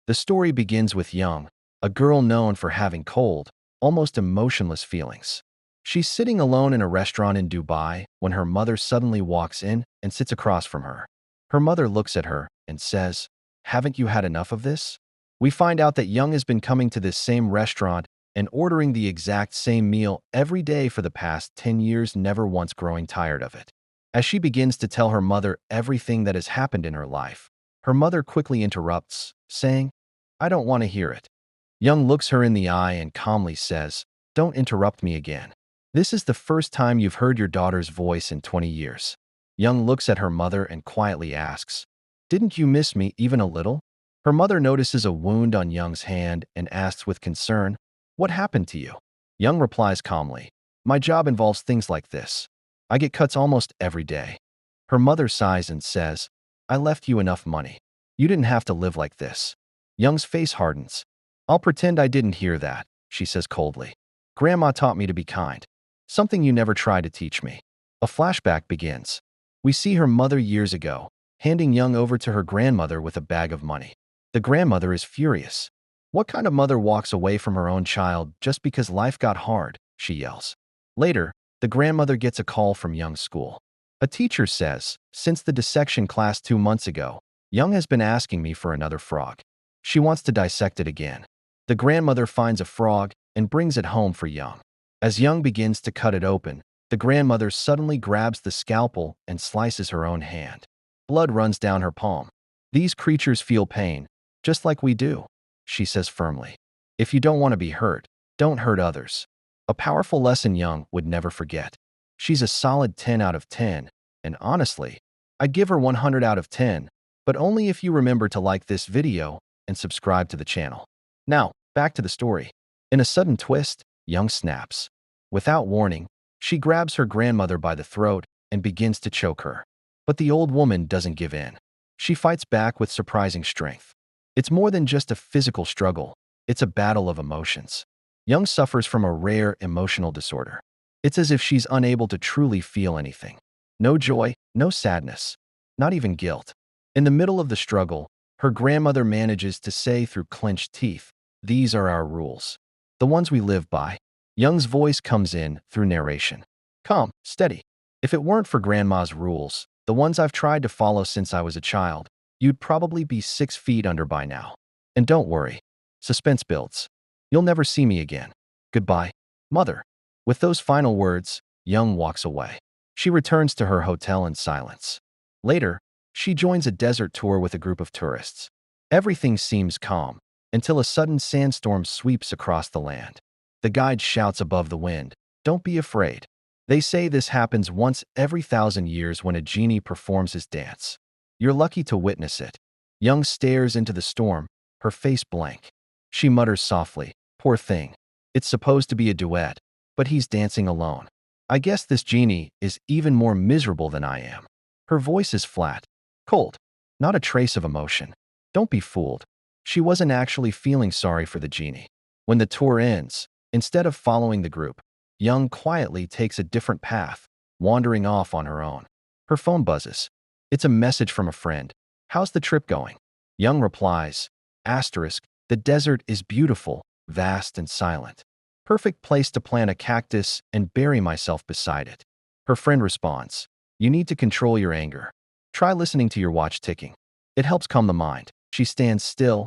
The story begins with Young, a girl known for having cold, almost emotionless feelings. She's sitting alone in a restaurant in Dubai when her mother suddenly walks in and sits across from her. Her mother looks at her and says, "Haven't you had enough of this?" We find out that Young has been coming to this same restaurant and ordering the exact same meal every day for the past 10 years, never once growing tired of it. As she begins to tell her mother everything that has happened in her life, her mother quickly interrupts, saying, "I don't want to hear it." Young looks her in the eye and calmly says, "Don't interrupt me again. This is the first time you've heard your daughter's voice in 20 years. Young looks at her mother and quietly asks, "Didn't you miss me even a little?" Her mother notices a wound on Young's hand and asks with concern, "What happened to you?" Young replies calmly, "My job involves things like this. I get cuts almost every day." Her mother sighs and says, "I left you enough money. You didn't have to live like this." Young's face hardens. "I'll pretend I didn't hear that," she says coldly. "Grandma taught me to be kind. Something you never tried to teach me." A flashback begins. We see her mother years ago, handing Young over to her grandmother with a bag of money. The grandmother is furious. "What kind of mother walks away from her own child just because life got hard?" she yells. Later, the grandmother gets a call from Young's school. A teacher says, "Since the dissection class 2 months ago, Young has been asking me for another frog. She wants to dissect it again." The grandmother finds a frog and brings it home for Young. As Young begins to cut it open, the grandmother suddenly grabs the scalpel and slices her own hand. Blood runs down her palm. "These creatures feel pain, just like we do," she says firmly. "If you don't want to be hurt, don't hurt others." A powerful lesson Young would never forget. She's a solid 10 out of 10, and honestly, I'd give her 100 out of 10, but only if you remember to like this video and subscribe to the channel. Now, back to the story. In a sudden twist, Young snaps. Without warning, she grabs her grandmother by the throat and begins to choke her. But the old woman doesn't give in. She fights back with surprising strength. It's more than just a physical struggle. It's a battle of emotions. Young suffers from a rare emotional disorder. It's as if she's unable to truly feel anything. No joy, no sadness, not even guilt. In the middle of the struggle, her grandmother manages to say through clenched teeth, "These are our rules. The ones we live by." Young's voice comes in through narration. Calm, steady. "If it weren't for Grandma's rules, the ones I've tried to follow since I was a child, you'd probably be 6 feet under by now. And don't worry. Suspense builds. You'll never see me again. Goodbye, Mother." With those final words, Young walks away. She returns to her hotel in silence. Later, she joins a desert tour with a group of tourists. Everything seems calm until a sudden sandstorm sweeps across the land. The guide shouts above the wind, "Don't be afraid." They say this happens once every 1,000 years when a genie performs his dance. You're lucky to witness it. Young stares into the storm, her face blank. She mutters softly, "Poor thing. It's supposed to be a duet, but he's dancing alone. I guess this genie is even more miserable than I am." Her voice is flat, cold, not a trace of emotion. Don't be fooled. She wasn't actually feeling sorry for the genie. When the tour ends, instead of following the group, Young quietly takes a different path, wandering off on her own. Her phone buzzes. It's a message from a friend. "How's the trip going?" Young replies, "Asterisk, the desert is beautiful, vast and silent. Perfect place to plant a cactus and bury myself beside it." Her friend responds, "You need to control your anger. Try listening to your watch ticking. It helps calm the mind." She stands still.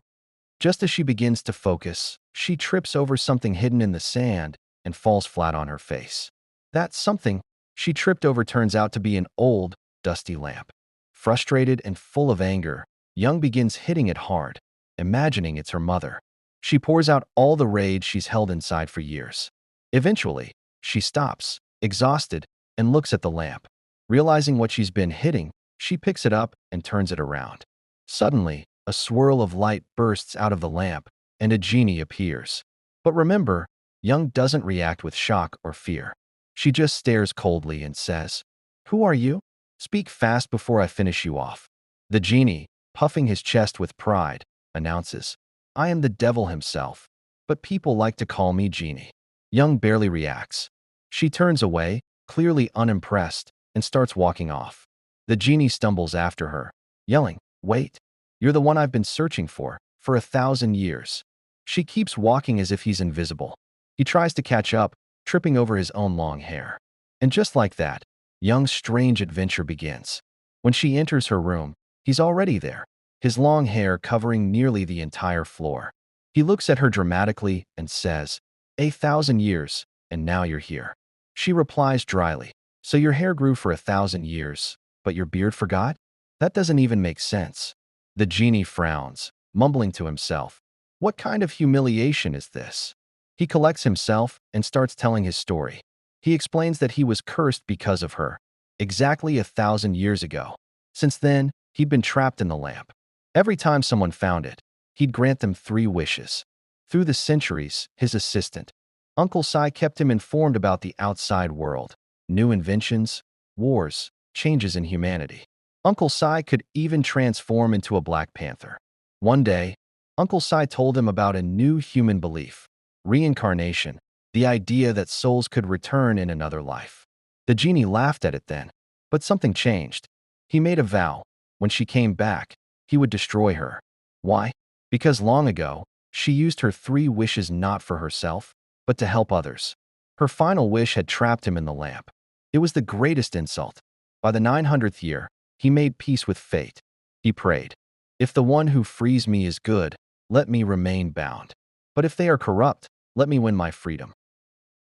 Just as she begins to focus, she trips over something hidden in the sand and falls flat on her face. That something she tripped over turns out to be an old, dusty lamp. Frustrated and full of anger, Young begins hitting it hard, imagining it's her mother. She pours out all the rage she's held inside for years. Eventually, she stops, exhausted, and looks at the lamp. Realizing what she's been hitting, she picks it up and turns it around. Suddenly, a swirl of light bursts out of the lamp, and a genie appears. But remember, Young doesn't react with shock or fear. She just stares coldly and says, "Who are you? Speak fast before I finish you off." The genie, puffing his chest with pride, announces, "I am the devil himself, but people like to call me Genie." Young barely reacts. She turns away, clearly unimpressed, and starts walking off. The genie stumbles after her, yelling, "Wait, you're the one I've been searching for. for 1,000 years. She keeps walking as if he's invisible. He tries to catch up, tripping over his own long hair. And just like that, Young's strange adventure begins. When she enters her room, he's already there, his long hair covering nearly the entire floor. He looks at her dramatically and says, "1,000 years, and now you're here." She replies dryly, "So your hair grew for 1,000 years, but your beard forgot? That doesn't even make sense." The genie frowns, mumbling to himself, "What kind of humiliation is this?" He collects himself and starts telling his story. He explains that he was cursed because of her, exactly 1,000 years ago. Since then, he'd been trapped in the lamp. Every time someone found it, he'd grant them 3 wishes. Through the centuries, his assistant, Uncle Si, kept him informed about the outside world, new inventions, wars, changes in humanity. Uncle Si could even transform into a Black Panther. One day, Uncle Si told him about a new human belief, reincarnation, the idea that souls could return in another life. The genie laughed at it then, but something changed. He made a vow: when she came back, he would destroy her. Why? Because long ago, she used her 3 wishes not for herself, but to help others. Her final wish had trapped him in the lamp. It was the greatest insult. By the 900th year, he made peace with fate. He prayed, "If the one who frees me is good, let me remain bound. But if they are corrupt, let me win my freedom."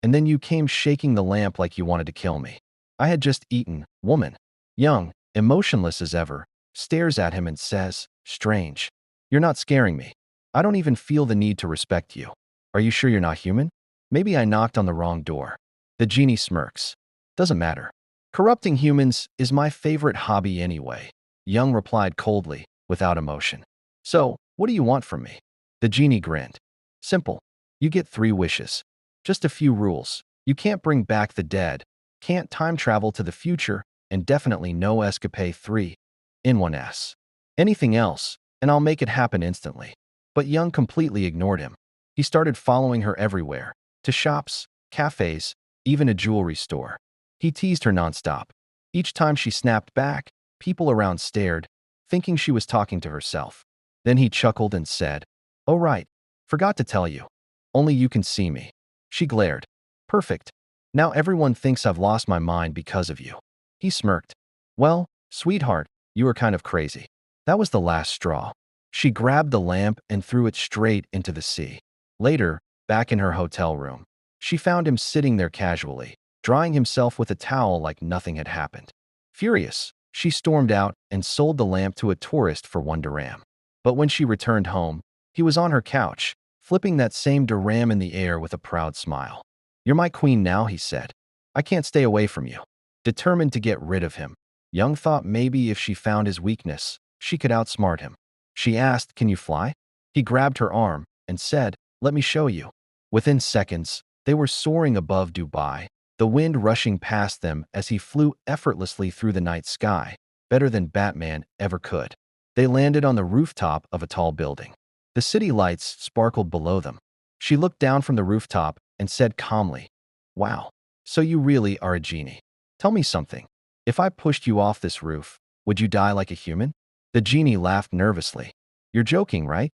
And then you came shaking the lamp like you wanted to kill me. I had just eaten. Woman, Young, emotionless as ever, stares at him and says, "Strange. You're not scaring me. I don't even feel the need to respect you. Are you sure you're not human? Maybe I knocked on the wrong door." The genie smirks. "Doesn't matter. Corrupting humans is my favorite hobby anyway." Young replied coldly, without emotion. "So, what do you want from me?" The genie grinned. "Simple. You get 3 wishes. Just a few rules. You can't bring back the dead, can't time travel to the future, and definitely no escape 3 in 1S. Anything else, and I'll make it happen instantly." But Young completely ignored him. He started following her everywhere, to shops, cafes, even a jewelry store. He teased her nonstop. Each time she snapped back, people around stared, thinking she was talking to herself. Then he chuckled and said, "Oh right, forgot to tell you. Only you can see me." She glared. "Perfect. Now everyone thinks I've lost my mind because of you." He smirked. "Well, sweetheart, you were kind of crazy." That was the last straw. She grabbed the lamp and threw it straight into the sea. Later, back in her hotel room, she found him sitting there casually, drying himself with a towel like nothing had happened. Furious, she stormed out and sold the lamp to a tourist for 1 dirham. But when she returned home, he was on her couch, flipping that same dirham in the air with a proud smile. "You're my queen now," he said. "I can't stay away from you." Determined to get rid of him, Young thought maybe if she found his weakness, she could outsmart him. She asked, "Can you fly?" He grabbed her arm and said, "Let me show you." Within seconds, they were soaring above Dubai, the wind rushing past them as he flew effortlessly through the night sky, better than Batman ever could. They landed on the rooftop of a tall building. The city lights sparkled below them. She looked down from the rooftop and said calmly, "Wow, so you really are a genie. Tell me something. If I pushed you off this roof, would you die like a human?" The genie laughed nervously. "You're joking, right?"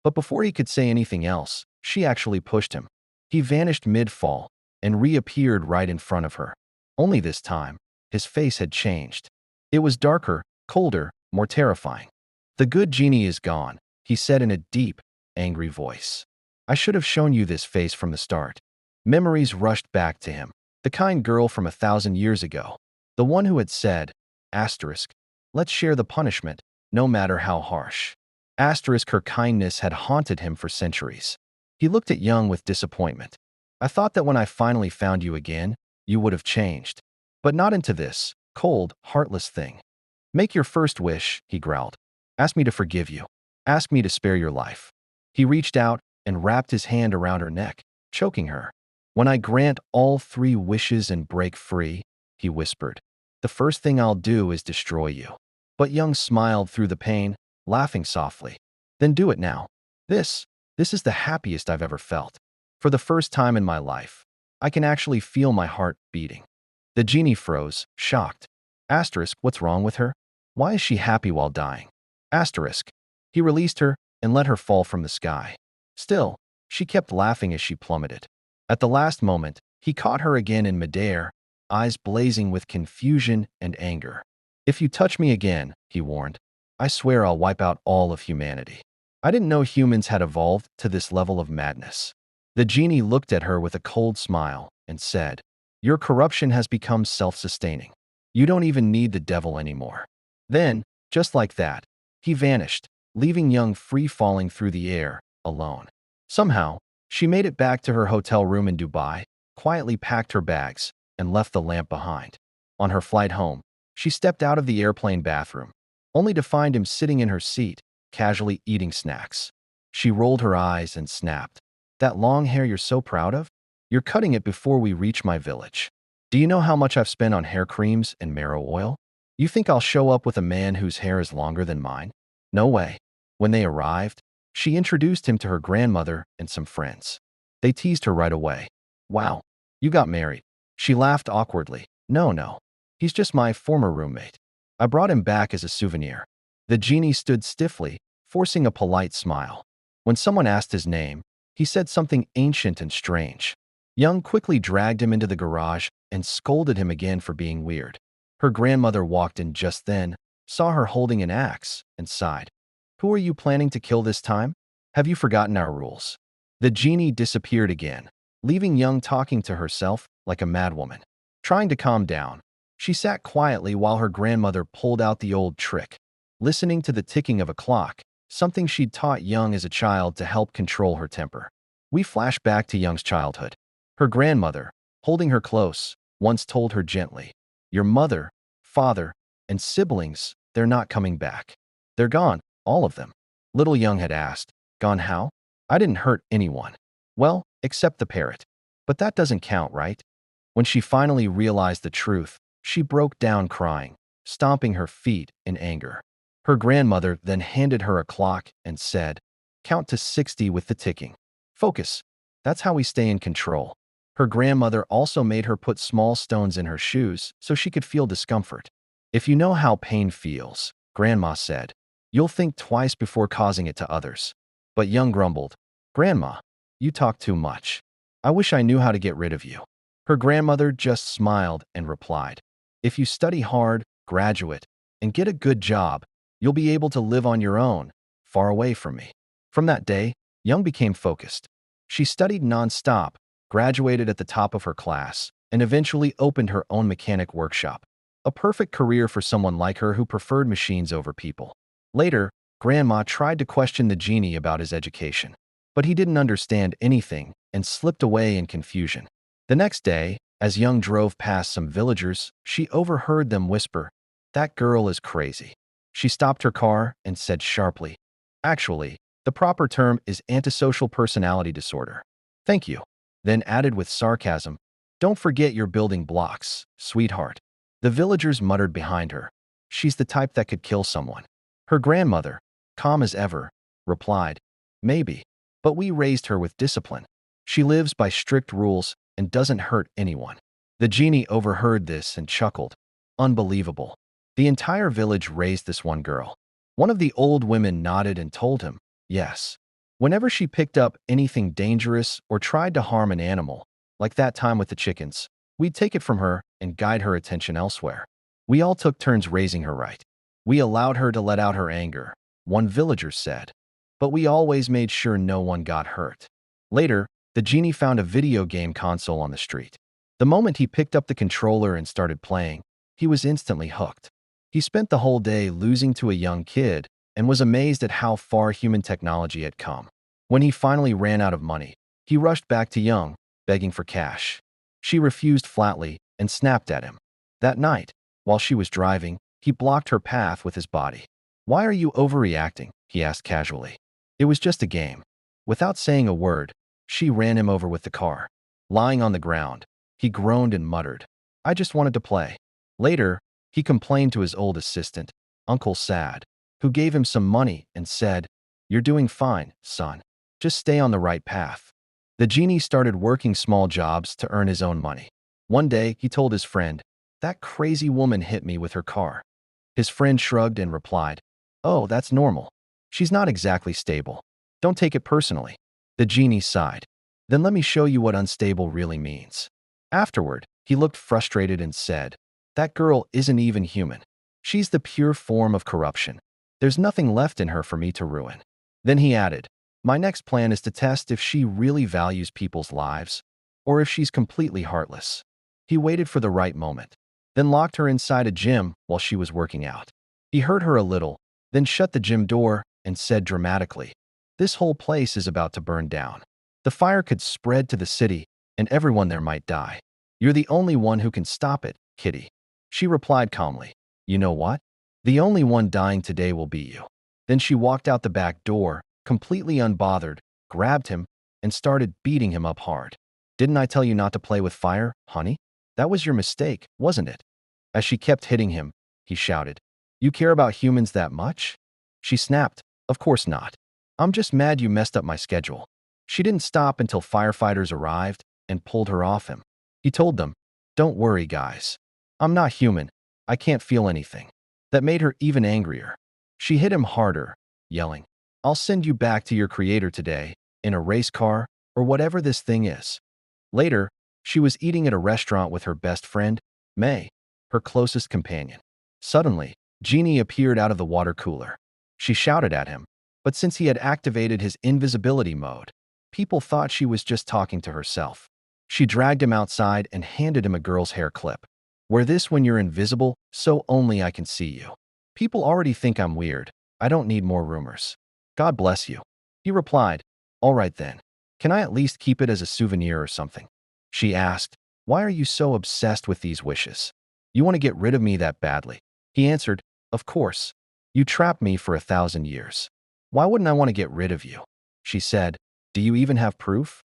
But before he could say anything else, she actually pushed him. He vanished mid-fall and reappeared right in front of her. Only this time, his face had changed. It was darker, colder, more terrifying. "The good genie is gone," he said in a deep, angry voice. "I should have shown you this face from the start." Memories rushed back to him. The kind girl from 1,000 years ago. The one who had said, asterisk, "Let's share the punishment, no matter how harsh." Asterisk, her kindness had haunted him for centuries. He looked at Young with disappointment. "I thought that when I finally found you again, you would have changed. But not into this, cold, heartless thing." "Make your first wish," he growled. "Ask me to forgive you. Ask me to spare your life." He reached out and wrapped his hand around her neck, choking her. "When I grant all 3 wishes and break free," he whispered, "the first thing I'll do is destroy you." But Young smiled through the pain, laughing softly. "Then do it now. This is the happiest I've ever felt. For the first time in my life, I can actually feel my heart beating." The genie froze, shocked. Asterisk, what's wrong with her? Why is she happy while dying? Asterisk. He released her, and let her fall from the sky. Still, she kept laughing as she plummeted. At the last moment, he caught her again in midair, eyes blazing with confusion and anger. "If you touch me again," he warned, "I swear I'll wipe out all of humanity." I didn't know humans had evolved to this level of madness. The genie looked at her with a cold smile and said, "Your corruption has become self-sustaining. You don't even need the devil anymore." Then, just like that, he vanished, leaving Young free-falling through the air, alone. Somehow, she made it back to her hotel room in Dubai, quietly packed her bags, and left the lamp behind. On her flight home, she stepped out of the airplane bathroom, only to find him sitting in her seat, casually eating snacks. She rolled her eyes and snapped, "That long hair you're so proud of? You're cutting it before we reach my village. Do you know how much I've spent on hair creams and marrow oil? You think I'll show up with a man whose hair is longer than mine? No way." When they arrived, she introduced him to her grandmother and some friends. They teased her right away. "Wow, you got married." She laughed awkwardly. No. He's just my former roommate. I brought him back as a souvenir." The genie stood stiffly, forcing a polite smile. When someone asked his name, he said something ancient and strange. Young quickly dragged him into the garage and scolded him again for being weird. Her grandmother walked in just then, saw her holding an axe, and sighed. "Who are you planning to kill this time? Have you forgotten our rules?" The genie disappeared again, leaving Young talking to herself like a madwoman. Trying to calm down, she sat quietly while her grandmother pulled out the old trick, listening to the ticking of a clock, something she'd taught Young as a child to help control her temper. We flash back to Young's childhood. Her grandmother, holding her close, once told her gently, "Your mother, father, and siblings, they're not coming back. They're gone, all of them." Little Young had asked, "Gone how?" "I didn't hurt anyone." "Well, except the parrot. But that doesn't count, right?" When she finally realized the truth, she broke down crying, stomping her feet in anger. Her grandmother then handed her a clock and said, "Count to 60 with the ticking. Focus. That's how we stay in control." Her grandmother also made her put small stones in her shoes so she could feel discomfort. "If you know how pain feels," Grandma said, "you'll think twice before causing it to others." But Young grumbled, "Grandma, you talk too much. I wish I knew how to get rid of you." Her grandmother just smiled and replied, "If you study hard, graduate, and get a good job, you'll be able to live on your own, far away from me." From that day, Young became focused. She studied non-stop, graduated at the top of her class, and eventually opened her own mechanic workshop. A perfect career for someone like her who preferred machines over people. Later, Grandma tried to question the genie about his education, but he didn't understand anything and slipped away in confusion. The next day, as Young drove past some villagers, she overheard them whisper, "That girl is crazy." She stopped her car and said sharply, "Actually, the proper term is antisocial personality disorder." "Thank you." Then added with sarcasm, "Don't forget your building blocks, sweetheart." The villagers muttered behind her, "She's the type that could kill someone." Her grandmother, calm as ever, replied, "Maybe, but we raised her with discipline. She lives by strict rules and doesn't hurt anyone." The genie overheard this and chuckled. Unbelievable. The entire village raised this one girl. One of the old women nodded and told him, "Yes." Whenever she picked up anything dangerous or tried to harm an animal, like that time with the chickens, we'd take it from her and guide her attention elsewhere. We all took turns raising her right. We allowed her to let out her anger, one villager said, but we always made sure no one got hurt. Later, the genie found a video game console on the street. The moment he picked up the controller and started playing, he was instantly hooked. He spent the whole day losing to a young kid and was amazed at how far human technology had come. When he finally ran out of money, he rushed back to Young, begging for cash. She refused flatly and snapped at him. That night, while she was driving, he blocked her path with his body. "Why are you overreacting?" he asked casually. "It was just a game." Without saying a word, she ran him over with the car. Lying on the ground, he groaned and muttered, "I just wanted to play." Later, he complained to his old assistant, Uncle Sad, who gave him some money and said, "You're doing fine, son. Just stay on the right path." The genie started working small jobs to earn his own money. One day, he told his friend, "That crazy woman hit me with her car." His friend shrugged and replied, "Oh, that's normal. She's not exactly stable. Don't take it personally. The genie sighed. Then let me show you what unstable really means. Afterward, he looked frustrated and said, that girl isn't even human. She's the pure form of corruption. There's nothing left in her for me to ruin. Then he added, my next plan is to test if she really values people's lives, or if she's completely heartless. He waited for the right moment, then locked her inside a gym while she was working out. He hurt her a little, then shut the gym door and said dramatically, this whole place is about to burn down. The fire could spread to the city, and everyone there might die. You're the only one who can stop it, Kitty. She replied calmly, you know what? The only one dying today will be you. Then she walked out the back door, completely unbothered, grabbed him, and started beating him up hard. Didn't I tell you not to play with fire, honey? That was your mistake, wasn't it? As she kept hitting him, he shouted, you care about humans that much? She snapped, of course not. I'm just mad you messed up my schedule. She didn't stop until firefighters arrived and pulled her off him. He told them, don't worry, guys. I'm not human. I can't feel anything. That made her even angrier. She hit him harder, yelling, I'll send you back to your creator today, in a race car, or whatever this thing is. Later, she was eating at a restaurant with her best friend, May, her closest companion. Suddenly, Genie appeared out of the water cooler. She shouted at him, but since he had activated his invisibility mode, people thought she was just talking to herself. She dragged him outside and handed him a girl's hair clip. Wear this when you're invisible, so only I can see you. People already think I'm weird. I don't need more rumors. God bless you. He replied, all right then. Can I at least keep it as a souvenir or something? She asked, why are you so obsessed with these wishes? You want to get rid of me that badly? He answered, of course. You trapped me for 1,000 years. Why wouldn't I want to get rid of you? She said, do you even have proof?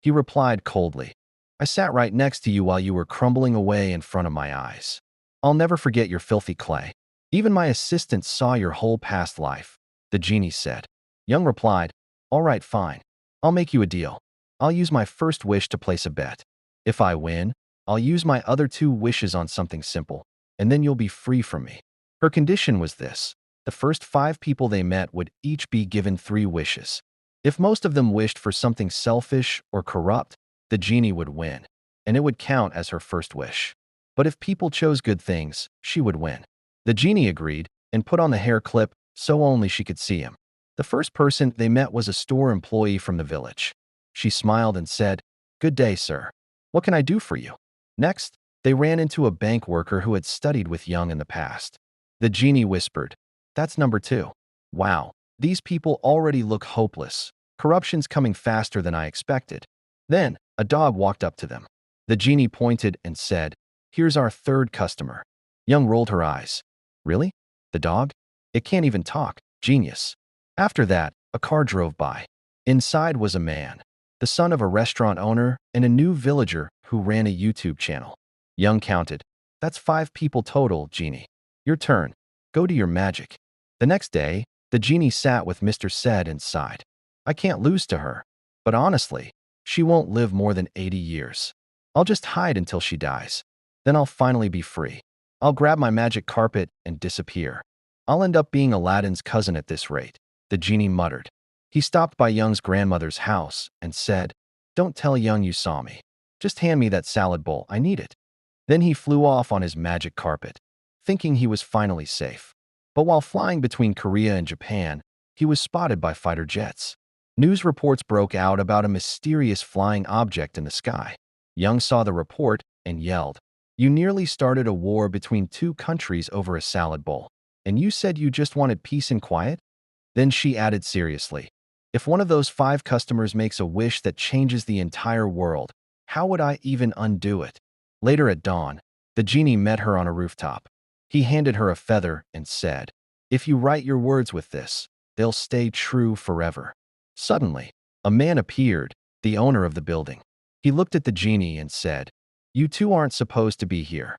He replied coldly, I sat right next to you while you were crumbling away in front of my eyes. I'll never forget your filthy clay. Even my assistant saw your whole past life, the genie said. Young replied, all right, fine. I'll make you a deal. I'll use my first wish to place a bet. If I win, I'll use my other 2 wishes on something simple, and then you'll be free from me. Her condition was this. The first 5 people they met would each be given 3 wishes. If most of them wished for something selfish or corrupt, the genie would win, and it would count as her first wish. But if people chose good things, she would win. The genie agreed and put on the hair clip so only she could see him. The first person they met was a store employee from the village. She smiled and said, good day, sir. What can I do for you? Next, they ran into a bank worker who had studied with Young in the past. The genie whispered, that's number 2. Wow, these people already look hopeless. Corruption's coming faster than I expected. Then, a dog walked up to them. The genie pointed and said, here's our 3rd customer. Young rolled her eyes. Really? The dog? It can't even talk. Genius. After that, a car drove by. Inside was a man, the son of a restaurant owner and a new villager who ran a YouTube channel. Young counted. That's 5 people total, Genie. Your turn. Go do your magic. The next day, the genie sat with Mr. Said and sighed. I can't lose to her. But honestly, she won't live more than 80 years. I'll just hide until she dies. Then I'll finally be free. I'll grab my magic carpet and disappear. I'll end up being Aladdin's cousin at this rate, the genie muttered. He stopped by Young's grandmother's house and said, don't tell Young you saw me. Just hand me that salad bowl, I need it. Then he flew off on his magic carpet, thinking he was finally safe. But while flying between Korea and Japan, he was spotted by fighter jets. News reports broke out about a mysterious flying object in the sky. Young saw the report and yelled, you nearly started a war between 2 countries over a salad bowl, and you said you just wanted peace and quiet? Then she added seriously, if one of those 5 customers makes a wish that changes the entire world, how would I even undo it? Later at dawn, the genie met her on a rooftop. He handed her a feather and said, if you write your words with this, they'll stay true forever. Suddenly, a man appeared, the owner of the building. He looked at the genie and said, you 2 aren't supposed to be here.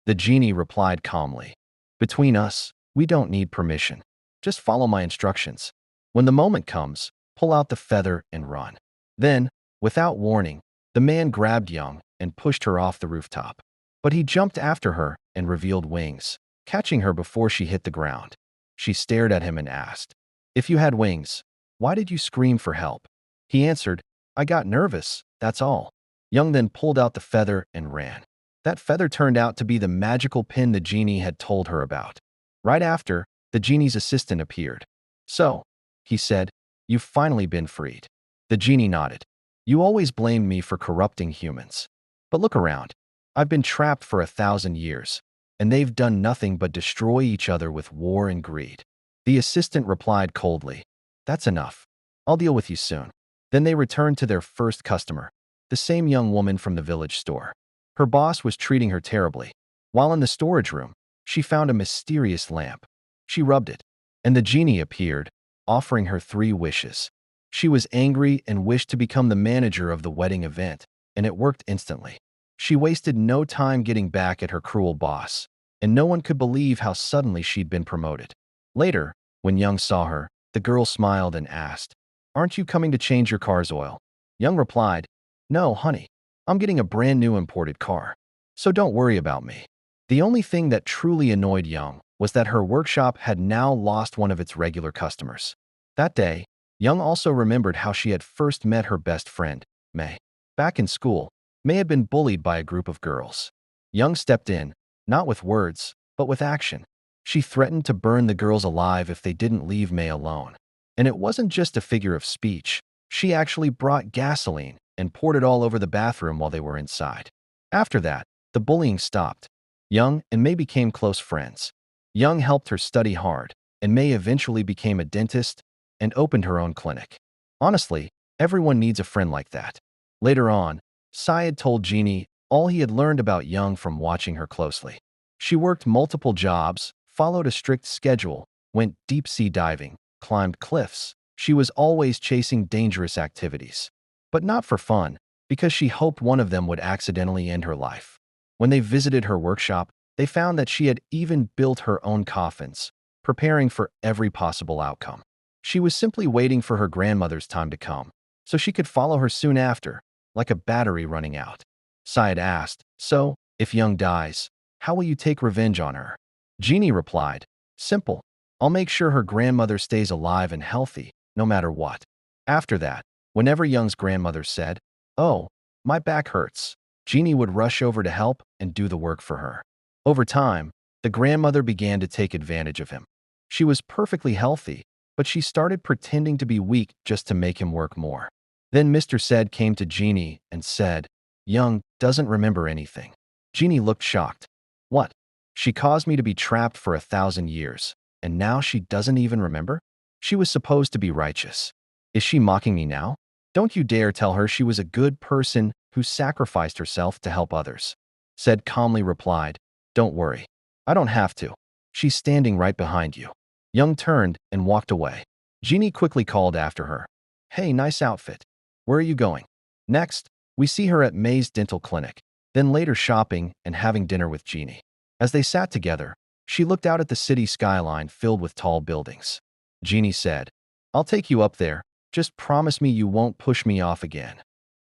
The genie replied calmly, between us, we don't need permission. Just follow my instructions. When the moment comes, pull out the feather and run. Then, without warning, the man grabbed Young and pushed her off the rooftop. But he jumped after her and revealed wings, catching her before she hit the ground. She stared at him and asked, If you had wings, why did you scream for help? He answered, I got nervous, that's all. Young then pulled out the feather and ran. That feather turned out to be the magical pin the genie had told her about. Right after, the genie's assistant appeared. So, he said, you've finally been freed. The genie nodded. You always blamed me for corrupting humans. But look around. I've been trapped for 1,000 years, and they've done nothing but destroy each other with war and greed. The assistant replied coldly, That's enough. I'll deal with you soon. Then they returned to their first customer, the same young woman from the village store. Her boss was treating her terribly. While in the storage room, she found a mysterious lamp. She rubbed it, and the genie appeared, offering her 3 wishes. She was angry and wished to become the manager of the wedding event, and it worked instantly. She wasted no time getting back at her cruel boss, and no one could believe how suddenly she'd been promoted. Later, when Young saw her, the girl smiled and asked, Aren't you coming to change your car's oil? Young replied, No, honey. I'm getting a brand new imported car, so don't worry about me. The only thing that truly annoyed Young was that her workshop had now lost one of its regular customers. That day, Young also remembered how she had first met her best friend, May. Back in school, May had been bullied by a group of girls. Young stepped in, not with words, but with action. She threatened to burn the girls alive if they didn't leave May alone. And it wasn't just a figure of speech. She actually brought gasoline and poured it all over the bathroom while they were inside. After that, the bullying stopped. Young and May became close friends. Young helped her study hard, and May eventually became a dentist and opened her own clinic. Honestly, everyone needs a friend like that. Later on, Syed told Genie all he had learned about Young from watching her closely. She worked multiple jobs, followed a strict schedule, went deep-sea diving, climbed cliffs. She was always chasing dangerous activities. But not for fun, because she hoped one of them would accidentally end her life. When they visited her workshop, they found that she had even built her own coffins, preparing for every possible outcome. She was simply waiting for her grandmother's time to come, so she could follow her soon after, like a battery running out. Syed asked, So, if Young dies, how will you take revenge on her? Genie replied, Simple. I'll make sure her grandmother stays alive and healthy, no matter what. After that, whenever Young's grandmother said, Oh, my back hurts, Genie would rush over to help and do the work for her. Over time, the grandmother began to take advantage of him. She was perfectly healthy, but she started pretending to be weak just to make him work more. Then Mr. Said came to Genie and said, Young doesn't remember anything. Genie looked shocked. What? She caused me to be trapped for 1,000 years, and now she doesn't even remember? She was supposed to be righteous. Is she mocking me now? Don't you dare tell her she was a good person who sacrificed herself to help others. Said calmly replied, Don't worry. I don't have to. She's standing right behind you. Young turned and walked away. Genie quickly called after her. Hey, nice outfit. Where are you going? Next, we see her at May's dental clinic, then later shopping and having dinner with Genie. As they sat together, she looked out at the city skyline filled with tall buildings. Genie said, I'll take you up there. Just promise me you won't push me off again.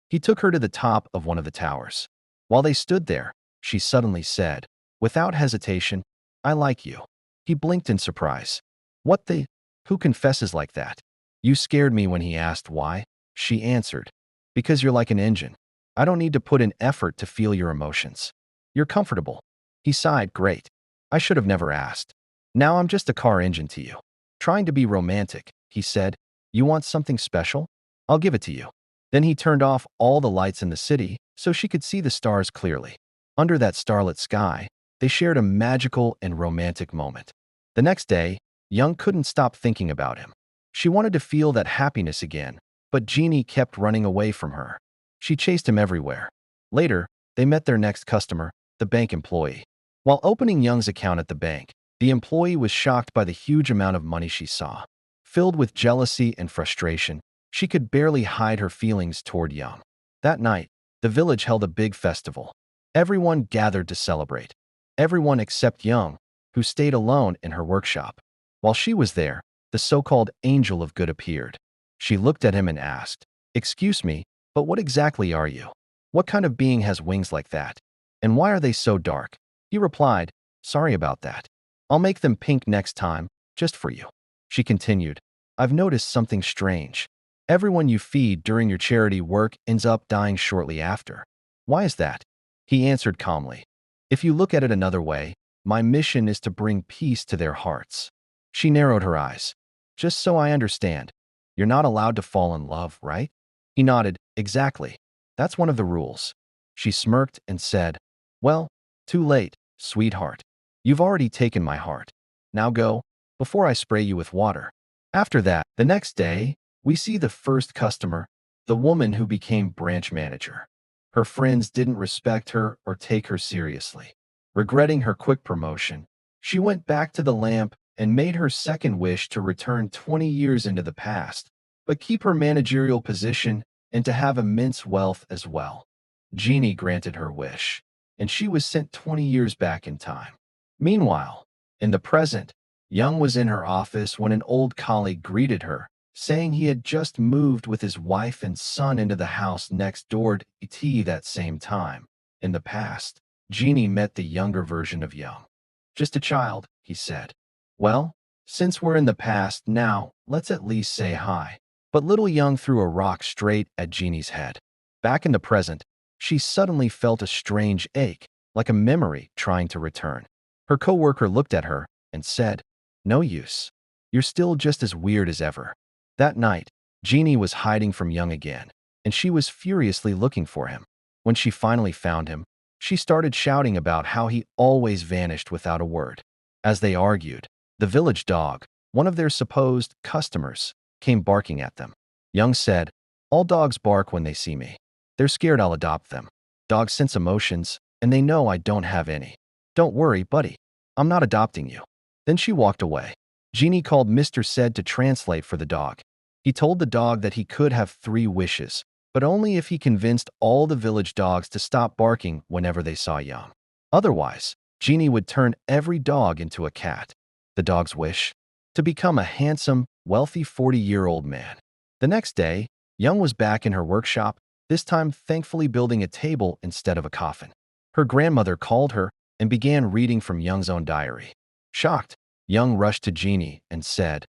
He took her to the top of one of the towers. While they stood there, she suddenly said, without hesitation, I like you. He blinked in surprise. What the? Who confesses like that? You scared me when he asked why. She answered, Because you're like an engine. I don't need to put in effort to feel your emotions. You're comfortable. He sighed, Great. I should have never asked. Now I'm just a car engine to you. Trying to be romantic, he said, You want something special? I'll give it to you. Then he turned off all the lights in the city so she could see the stars clearly. Under that starlit sky, they shared a magical and romantic moment. The next day, Young couldn't stop thinking about him. She wanted to feel that happiness again, but Genie kept running away from her. She chased him everywhere. Later, they met their next customer, the bank employee. While opening Young's account at the bank, the employee was shocked by the huge amount of money she saw. Filled with jealousy and frustration, she could barely hide her feelings toward Young. That night, the village held a big festival. Everyone gathered to celebrate. Everyone except Young, who stayed alone in her workshop. While she was there, the so-called angel of good appeared. She looked at him and asked, Excuse me, but what exactly are you? What kind of being has wings like that? And why are they so dark? He replied, Sorry about that. I'll make them pink next time, just for you. She continued, I've noticed something strange. Everyone you feed during your charity work ends up dying shortly after. Why is that? He answered calmly. If you look at it another way, my mission is to bring peace to their hearts. She narrowed her eyes. Just so I understand, you're not allowed to fall in love, right? He nodded. Exactly. That's one of the rules. She smirked and said, well, too late, sweetheart. You've already taken my heart. Now go, before I spray you with water. After that, the next day, we see the first customer, the woman who became branch manager. Her friends didn't respect her or take her seriously. Regretting her quick promotion, she went back to the lamp and made her second wish to return 20 years into the past, but keep her managerial position and to have immense wealth as well. Genie granted her wish, and she was sent 20 years back in time. Meanwhile, in the present, Young was in her office when an old colleague greeted her, saying he had just moved with his wife and son into the house next door to that same time. In the past, Genie met the younger version of Young. Just a child, he said. Well, since we're in the past now, let's at least say hi. But little Young threw a rock straight at Genie's head. Back in the present, she suddenly felt a strange ache, like a memory trying to return. Her coworker looked at her and said, no use. You're still just as weird as ever. That night, Genie was hiding from Young again, and she was furiously looking for him. When she finally found him, she started shouting about how he always vanished without a word. As they argued, the village dog, one of their supposed customers, came barking at them. Young said, all dogs bark when they see me. They're scared I'll adopt them. Dogs sense emotions, and they know I don't have any. Don't worry, buddy. I'm not adopting you. Then she walked away. Genie called Mr. Said to translate for the dog. He told the dog that he could have 3 wishes, but only if he convinced all the village dogs to stop barking whenever they saw Young. Otherwise, Genie would turn every dog into a cat. The dog's wish? To become a handsome, wealthy 40-year-old man. The next day, Young was back in her workshop, this time thankfully building a table instead of a coffin. Her grandmother called her and began reading from Young's own diary. Shocked, Young rushed to Genie and said,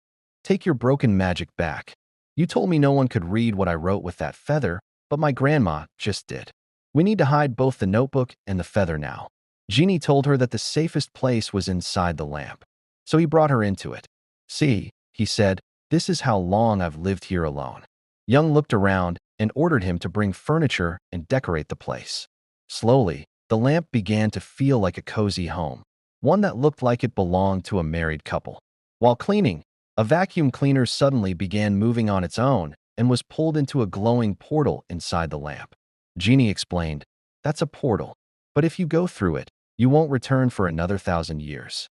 take your broken magic back. You told me no one could read what I wrote with that feather, but my grandma just did. We need to hide both the notebook and the feather now. Genie told her that the safest place was inside the lamp. So he brought her into it. See, he said, this is how long I've lived here alone. Young looked around and ordered him to bring furniture and decorate the place. Slowly, the lamp began to feel like a cozy home, one that looked like it belonged to a married couple. While cleaning, a vacuum cleaner suddenly began moving on its own and was pulled into a glowing portal inside the lamp. Genie explained, that's a portal, but if you go through it, you won't return for another 1,000 years.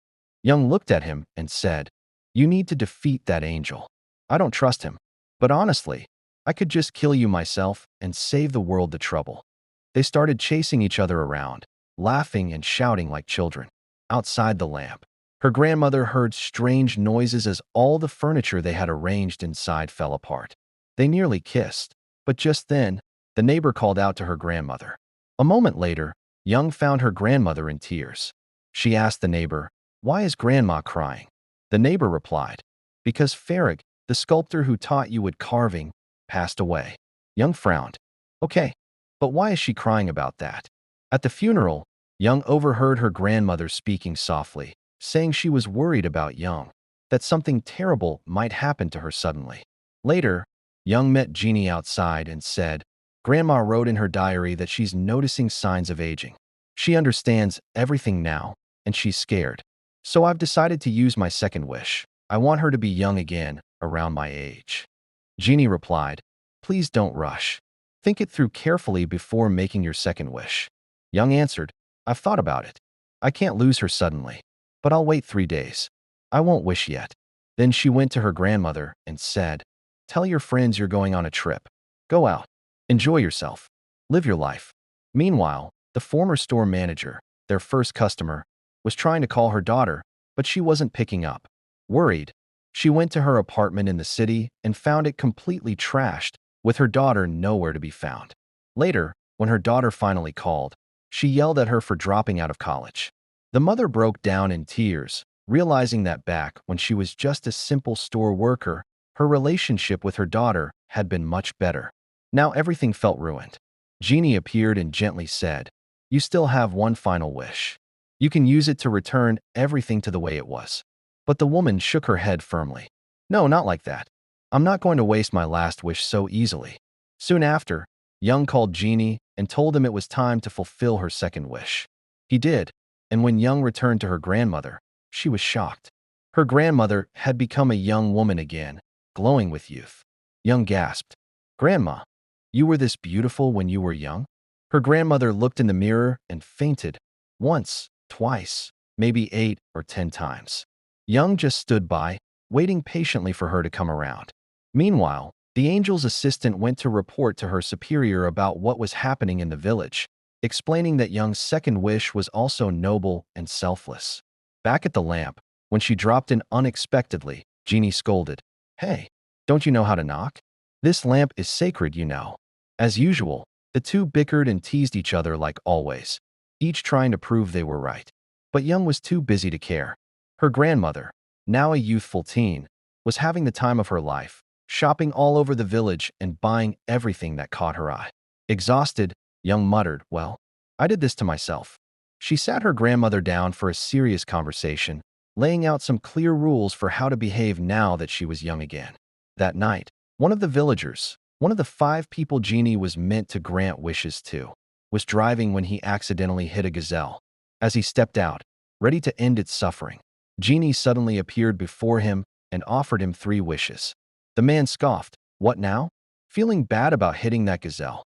Young looked at him and said, you need to defeat that angel. I don't trust him, but honestly, I could just kill you myself and save the world the trouble. They started chasing each other around, laughing and shouting like children. Outside the lamp, her grandmother heard strange noises as all the furniture they had arranged inside fell apart. They nearly kissed, but just then, the neighbor called out to her grandmother. A moment later, Young found her grandmother in tears. She asked the neighbor, why is grandma crying? The neighbor replied, because Farag, the sculptor who taught you wood carving, passed away. Young frowned. Okay, but why is she crying about that? At the funeral, Young overheard her grandmother speaking softly, saying she was worried about Young, that something terrible might happen to her suddenly. Later, Young met Genie outside and said, Grandma wrote in her diary that she's noticing signs of aging. She understands everything now, and she's scared. So I've decided to use my second wish. I want her to be young again, around my age. Genie replied, please don't rush. Think it through carefully before making your second wish. Young answered, I've thought about it. I can't lose her suddenly, but I'll wait 3 days. I won't wish yet. Then she went to her grandmother and said, tell your friends you're going on a trip. Go out. Enjoy yourself. Live your life. Meanwhile, the former store manager, their first customer, was trying to call her daughter, but she wasn't picking up. Worried, she went to her apartment in the city and found it completely trashed, with her daughter nowhere to be found. Later, when her daughter finally called, she yelled at her for dropping out of college. The mother broke down in tears, realizing that back when she was just a simple store worker, Her relationship with her daughter had been much better. Now everything felt ruined. Genie appeared and gently said, "You still have one final wish. You can use it to return everything to the way it was." But the woman shook her head firmly. "No, not like that. I'm not going to waste my last wish so easily." Soon after, Young called Genie and told him it was time to fulfill her second wish. He did, and when Young returned to her grandmother, she was shocked. Her grandmother had become a young woman again, glowing with youth. Young gasped, "Grandma, you were this beautiful when you were young?" Her grandmother looked in the mirror and fainted. Once, twice, maybe 8 or 10 times. Young just stood by, waiting patiently for her to come around. Meanwhile, the angel's assistant went to report to her superior about what was happening in the village, explaining that Young's second wish was also noble and selfless. Back at the lamp, when she dropped in unexpectedly, Genie scolded, "Hey, don't you know how to knock? This lamp is sacred, you know." As usual, the two bickered and teased each other like always, each trying to prove they were right. But Young was too busy to care. Her grandmother, now a youthful teen, was having the time of her life, shopping all over the village and buying everything that caught her eye. Exhausted, Young muttered, "Well, I did this to myself." She sat her grandmother down for a serious conversation, laying out some clear rules for how to behave now that she was young again. That night, one of the villagers, one of the 5 people Genie was meant to grant wishes to, was driving when he accidentally hit a gazelle. As he stepped out, ready to end its suffering, Genie suddenly appeared before him and offered him 3 wishes. The man scoffed, "What now?" feeling bad about hitting that gazelle.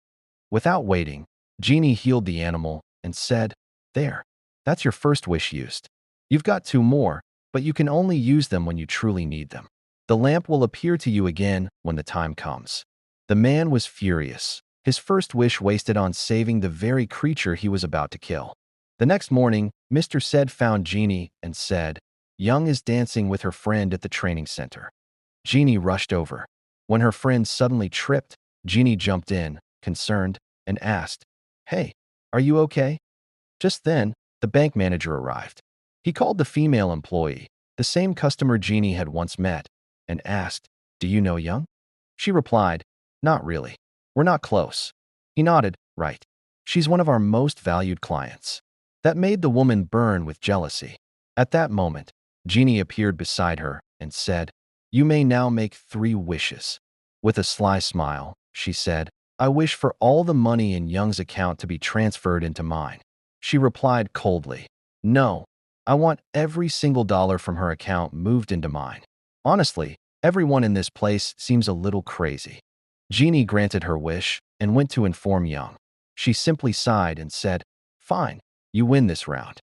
Without waiting, Genie healed the animal and said, "There, that's your first wish used. You've got 2 more, but you can only use them when you truly need them. The lamp will appear to you again when the time comes." The man was furious. His first wish wasted on saving the very creature he was about to kill. The next morning, Mr. Said found Genie and said, "Young is dancing with her friend at the training center." Genie rushed over. When her friend suddenly tripped, Genie jumped in, concerned, and asked, "Hey, are you okay?" Just then, the bank manager arrived. He called the female employee, the same customer Genie had once met, and asked, "Do you know Young?" She replied, "Not really. We're not close." He nodded, "Right. She's one of our most valued clients." That made the woman burn with jealousy. At that moment, Genie appeared beside her and said, "You may now make 3 wishes." With a sly smile, she said, "I wish for all the money in Young's account to be transferred into mine." She replied coldly, "No, I want every single dollar from her account moved into mine." Honestly, everyone in this place seems a little crazy. Genie granted her wish and went to inform Young. She simply sighed and said, "Fine, you win this round."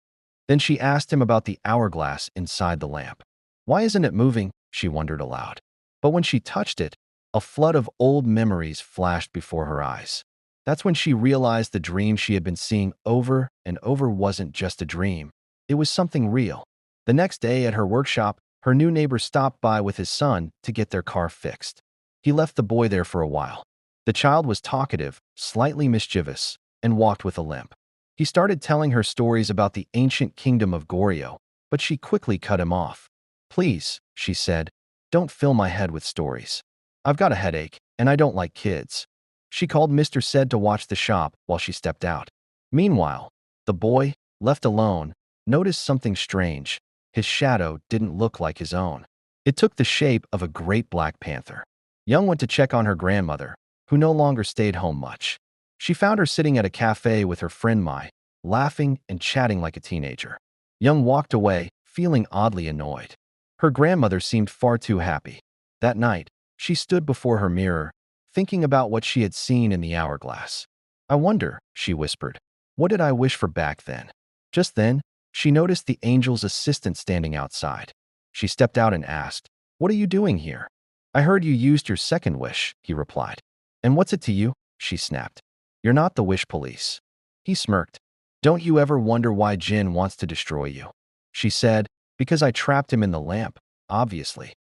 Then she asked him about the hourglass inside the lamp. "Why isn't it moving?" she wondered aloud. But when she touched it, a flood of old memories flashed before her eyes. That's when she realized the dream she had been seeing over and over wasn't just a dream. It was something real. The next day at her workshop, her new neighbor stopped by with his son to get their car fixed. He left the boy there for a while. The child was talkative, slightly mischievous, and walked with a limp. He started telling her stories about the ancient kingdom of Goryeo, but she quickly cut him off. "Please," she said, "don't fill my head with stories. I've got a headache, and I don't like kids." She called Mr. Said to watch the shop while she stepped out. Meanwhile, the boy, left alone, noticed something strange. His shadow didn't look like his own. It took the shape of a great black panther. Young went to check on her grandmother, who no longer stayed home much. She found her sitting at a cafe with her friend Mai, laughing and chatting like a teenager. Young walked away, feeling oddly annoyed. Her grandmother seemed far too happy. That night, she stood before her mirror, thinking about what she had seen in the hourglass. "I wonder," she whispered, "what did I wish for back then?" Just then, she noticed the angel's assistant standing outside. She stepped out and asked, "What are you doing here?" "I heard you used your second wish," he replied. "And what's it to you?" she snapped. "You're not the wish police." He smirked. "Don't you ever wonder why Jin wants to destroy you?" She said, "Because I trapped him in the lamp, obviously."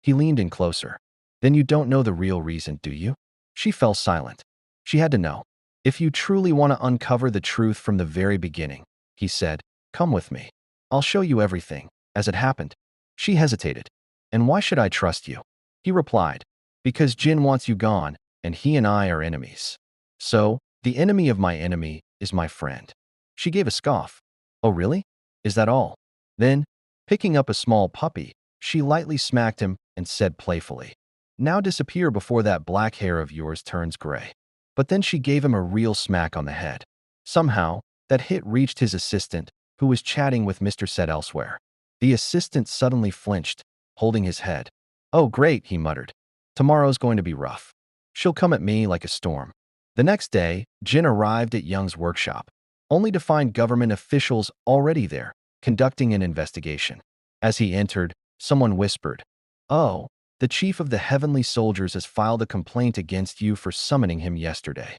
He leaned in closer. "Then you don't know the real reason, do you?" She fell silent. She had to know. "If you truly want to uncover the truth from the very beginning," he said, "come with me. I'll show you everything, as it happened." She hesitated. "And why should I trust you?" He replied, because Jin wants you gone, and he and I are enemies. So, the enemy of my enemy is my friend. She gave a scoff. Oh, really? Is that all? Then, picking up a small puppy, she lightly smacked him and said playfully, now disappear before that black hair of yours turns gray. But then she gave him a real smack on the head. Somehow, that hit reached his assistant, who was chatting with Mr. Set elsewhere. The assistant suddenly flinched, holding his head. Oh, great, he muttered. Tomorrow's going to be rough. She'll come at me like a storm. The next day, Jin arrived at Young's workshop, only to find government officials already there, conducting an investigation. As he entered, someone whispered, oh, the chief of the heavenly soldiers has filed a complaint against you for summoning him yesterday.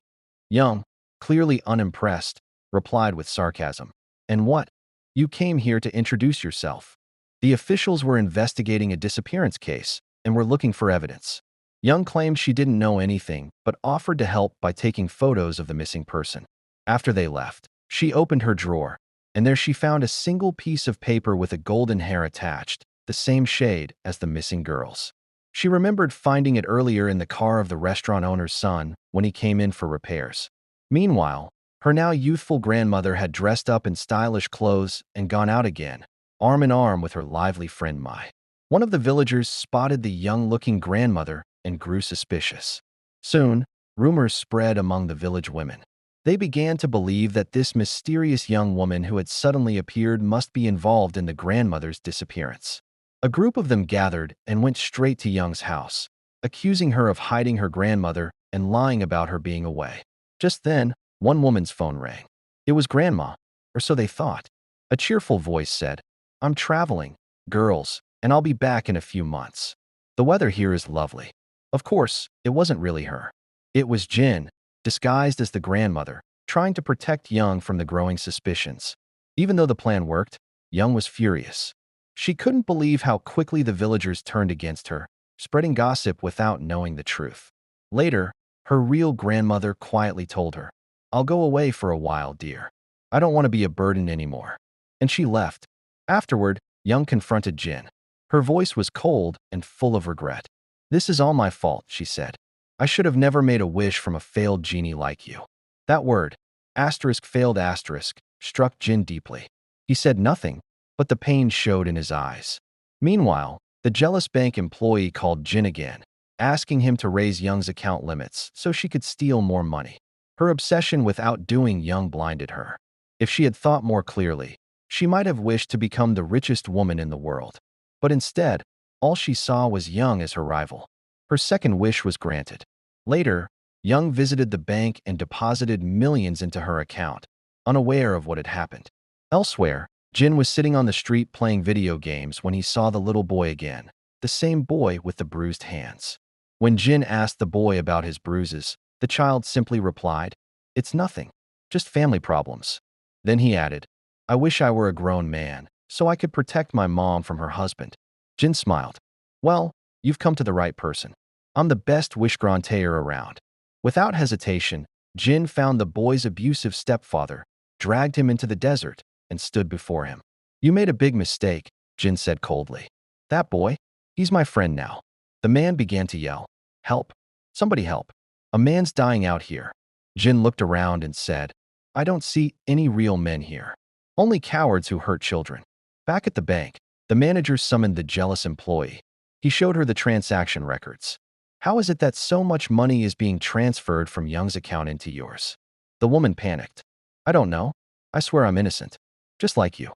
Young, clearly unimpressed, replied with sarcasm. And what? You came here to introduce yourself. The officials were investigating a disappearance case and were looking for evidence. Young claimed she didn't know anything, but offered to help by taking photos of the missing person. After they left, she opened her drawer, and there she found a single piece of paper with a golden hair attached, the same shade as the missing girl's. She remembered finding it earlier in the car of the restaurant owner's son when he came in for repairs. Meanwhile, her now youthful grandmother had dressed up in stylish clothes and gone out again, arm in arm with her lively friend Mai. One of the villagers spotted the young-looking grandmother and grew suspicious. Soon, rumors spread among the village women. They began to believe that this mysterious young woman who had suddenly appeared must be involved in the grandmother's disappearance. A group of them gathered and went straight to Young's house, accusing her of hiding her grandmother and lying about her being away. Just then, one woman's phone rang. It was Grandma, or so they thought. A cheerful voice said, I'm traveling, girls, and I'll be back in a few months. The weather here is lovely. Of course, it wasn't really her. It was Jin, disguised as the grandmother, trying to protect Young from the growing suspicions. Even though the plan worked, Young was furious. She couldn't believe how quickly the villagers turned against her, spreading gossip without knowing the truth. Later, her real grandmother quietly told her, I'll go away for a while, dear. I don't want to be a burden anymore. And she left. Afterward, Young confronted Jin. Her voice was cold and full of regret. This is all my fault, she said. I should have never made a wish from a failed genie like you. That word, failed struck Jin deeply. He said nothing, but the pain showed in his eyes. Meanwhile, the jealous bank employee called Jin again, asking him to raise Young's account limits so she could steal more money. Her obsession with outdoing Young blinded her. If she had thought more clearly, she might have wished to become the richest woman in the world. But instead, all she saw was Young as her rival. Her second wish was granted. Later, Young visited the bank and deposited millions into her account, unaware of what had happened. Elsewhere, Jin was sitting on the street playing video games when he saw the little boy again, the same boy with the bruised hands. When Jin asked the boy about his bruises, the child simply replied, It's nothing, just family problems. Then he added, I wish I were a grown man, so I could protect my mom from her husband. Jin smiled. Well, you've come to the right person. I'm the best wish-granter around. Without hesitation, Jin found the boy's abusive stepfather, dragged him into the desert, and stood before him. You made a big mistake, Jin said coldly. That boy? He's my friend now. The man began to yell. Help! Somebody help! A man's dying out here. Jin looked around and said, I don't see any real men here. Only cowards who hurt children. Back at the bank, the manager summoned the jealous employee. He showed her the transaction records. How is it that so much money is being transferred from Young's account into yours? The woman panicked. I don't know. I swear I'm innocent. Just like you.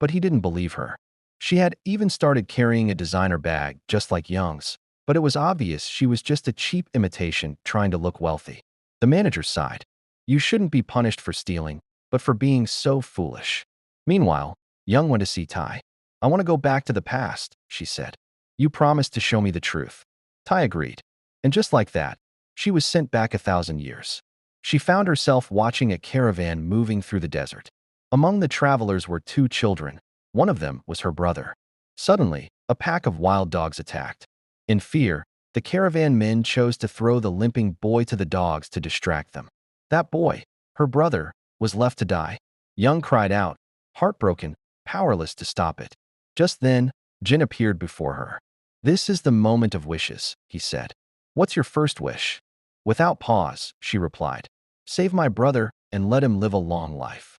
But he didn't believe her. She had even started carrying a designer bag just like Young's, but it was obvious she was just a cheap imitation trying to look wealthy. The manager sighed. You shouldn't be punished for stealing, but for being so foolish. Meanwhile, Young went to see Tai. I want to go back to the past, she said. You promised to show me the truth. Tai agreed. And just like that, she was sent back 1,000 years. She found herself watching a caravan moving through the desert. Among the travelers were 2 children. One of them was her brother. Suddenly, a pack of wild dogs attacked. In fear, the caravan men chose to throw the limping boy to the dogs to distract them. That boy, her brother, was left to die. Young cried out, heartbroken, powerless to stop it. Just then, Jin appeared before her. This is the moment of wishes, he said. What's your first wish? Without pause, she replied. Save my brother and let him live a long life.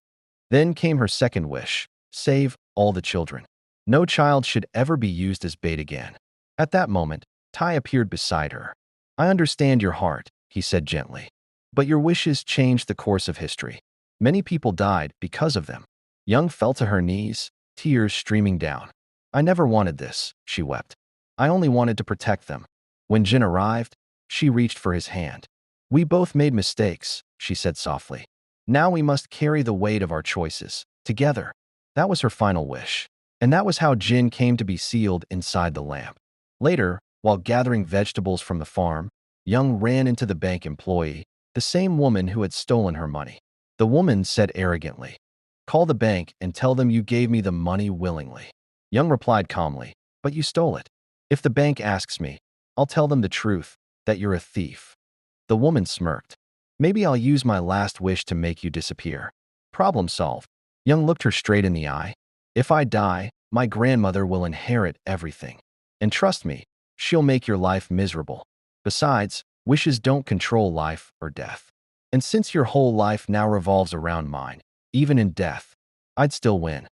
Then came her second wish. Save all the children. No child should ever be used as bait again. At that moment, Ty appeared beside her. I understand your heart, he said gently. But your wishes changed the course of history. Many people died because of them. Young fell to her knees, tears streaming down. I never wanted this, she wept. I only wanted to protect them. When Jin arrived, she reached for his hand. We both made mistakes, she said softly. Now we must carry the weight of our choices, together. That was her final wish. And that was how Jin came to be sealed inside the lamp. Later, while gathering vegetables from the farm, Young ran into the bank employee, the same woman who had stolen her money. The woman said arrogantly, Call the bank and tell them you gave me the money willingly. Young replied calmly, But you stole it. If the bank asks me, I'll tell them the truth, that you're a thief. The woman smirked. Maybe I'll use my last wish to make you disappear. Problem solved. Young looked her straight in the eye. If I die, my grandmother will inherit everything. And trust me, she'll make your life miserable. Besides, wishes don't control life or death. And since your whole life now revolves around mine, even in death, I'd still win.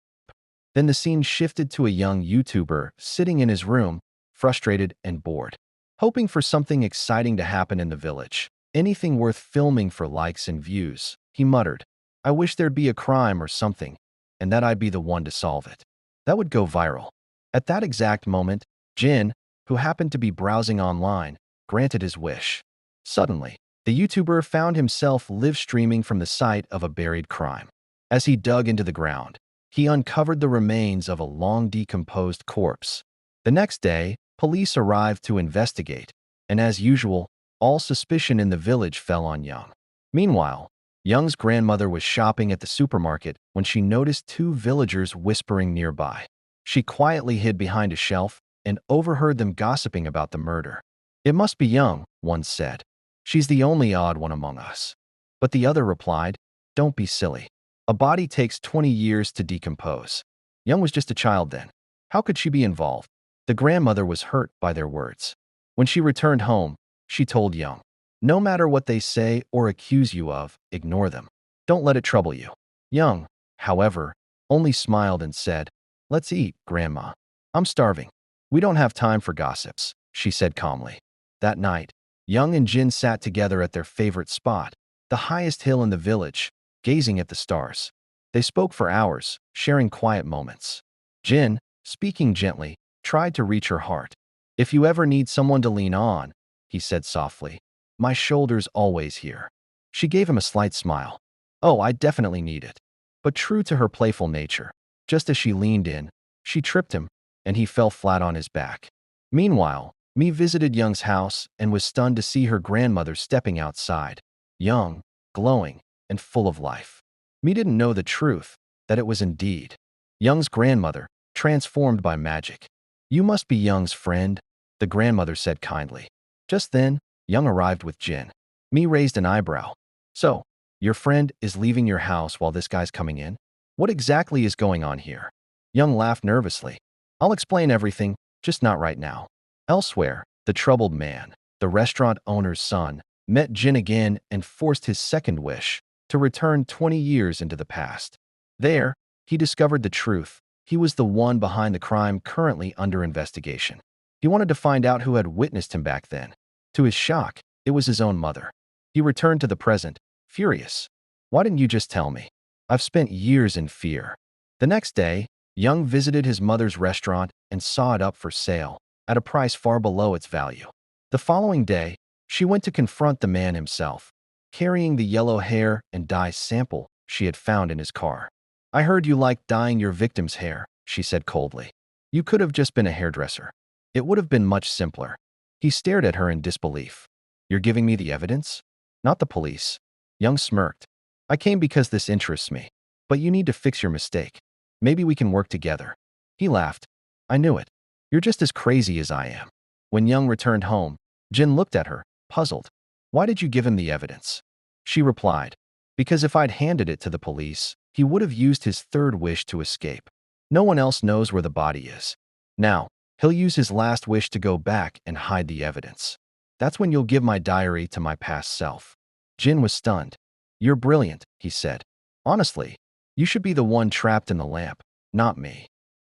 Then the scene shifted to a young YouTuber sitting in his room, frustrated and bored, hoping for something exciting to happen in the village. Anything worth filming for likes and views, he muttered. I wish there'd be a crime or something, and that I'd be the one to solve it. That would go viral. At that exact moment, Jin, who happened to be browsing online, granted his wish. Suddenly, the YouTuber found himself live streaming from the site of a buried crime. As he dug into the ground, he uncovered the remains of a long decomposed corpse. The next day, police arrived to investigate, and as usual, all suspicion in the village fell on Young. Meanwhile, Young's grandmother was shopping at the supermarket when she noticed two villagers whispering nearby. She quietly hid behind a shelf and overheard them gossiping about the murder. It must be Young, one said. She's the only odd one among us. But the other replied, Don't be silly. A body takes 20 years to decompose. Young was just a child then. How could she be involved? The grandmother was hurt by their words. When she returned home, she told Young, No matter what they say or accuse you of, ignore them. Don't let it trouble you. Young, however, only smiled and said, Let's eat, Grandma. I'm starving. We don't have time for gossips, she said calmly. That night, Young and Jin sat together at their favorite spot, the highest hill in the village, gazing at the stars. They spoke for hours, sharing quiet moments. Jin, speaking gently, tried to reach her heart. If you ever need someone to lean on, he said softly, my shoulder's always here. She gave him a slight smile. Oh, I definitely need it. But true to her playful nature, just as she leaned in, she tripped him, and he fell flat on his back. Meanwhile, Mi visited Young's house and was stunned to see her grandmother stepping outside, young, glowing, and full of life. Mi didn't know the truth, that it was indeed Young's grandmother, transformed by magic. You must be Young's friend, the grandmother said kindly. Just then, Young arrived with Jin. Mi raised an eyebrow. So, your friend is leaving your house while this guy's coming in? What exactly is going on here? Young laughed nervously. I'll explain everything, just not right now. Elsewhere, the troubled man, the restaurant owner's son, met Jin again and forced his second wish, to return 20 years into the past. There, he discovered the truth. He was the one behind the crime currently under investigation. He wanted to find out who had witnessed him back then. To his shock, it was his own mother. He returned to the present, furious. Why didn't you just tell me? I've spent years in fear. The next day, Young visited his mother's restaurant and saw it up for sale, at a price far below its value. The following day, she went to confront the man himself, carrying the yellow hair and dye sample she had found in his car. I heard you liked dyeing your victim's hair, she said coldly. You could have just been a hairdresser. It would have been much simpler. He stared at her in disbelief. You're giving me the evidence? Not the police. Young smirked. I came because this interests me. But you need to fix your mistake. Maybe we can work together. He laughed. I knew it. You're just as crazy as I am. When Young returned home, Jin looked at her, puzzled. Why did you give him the evidence? She replied, because if I'd handed it to the police, he would have used his third wish to escape. No one else knows where the body is. Now, He'll use his last wish to go back and hide the evidence. That's when you'll give my diary to my past self. Jin was stunned. You're brilliant, he said. Honestly, you should be the one trapped in the lamp, not me.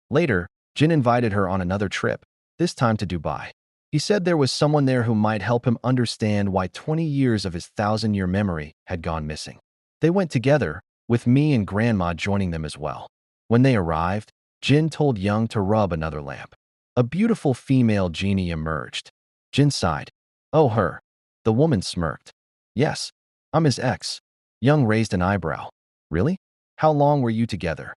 Later, Jin invited her on another trip, this time to Dubai. He said there was someone there who might help him understand why 20 years of his 1,000-year memory had gone missing. They went together, with me and Grandma joining them as well. When they arrived, Jin told Young to rub another lamp. A beautiful female genie emerged. Jin sighed. Oh, her. The woman smirked. Yes, I'm his ex. Young raised an eyebrow. Really? How long were you together?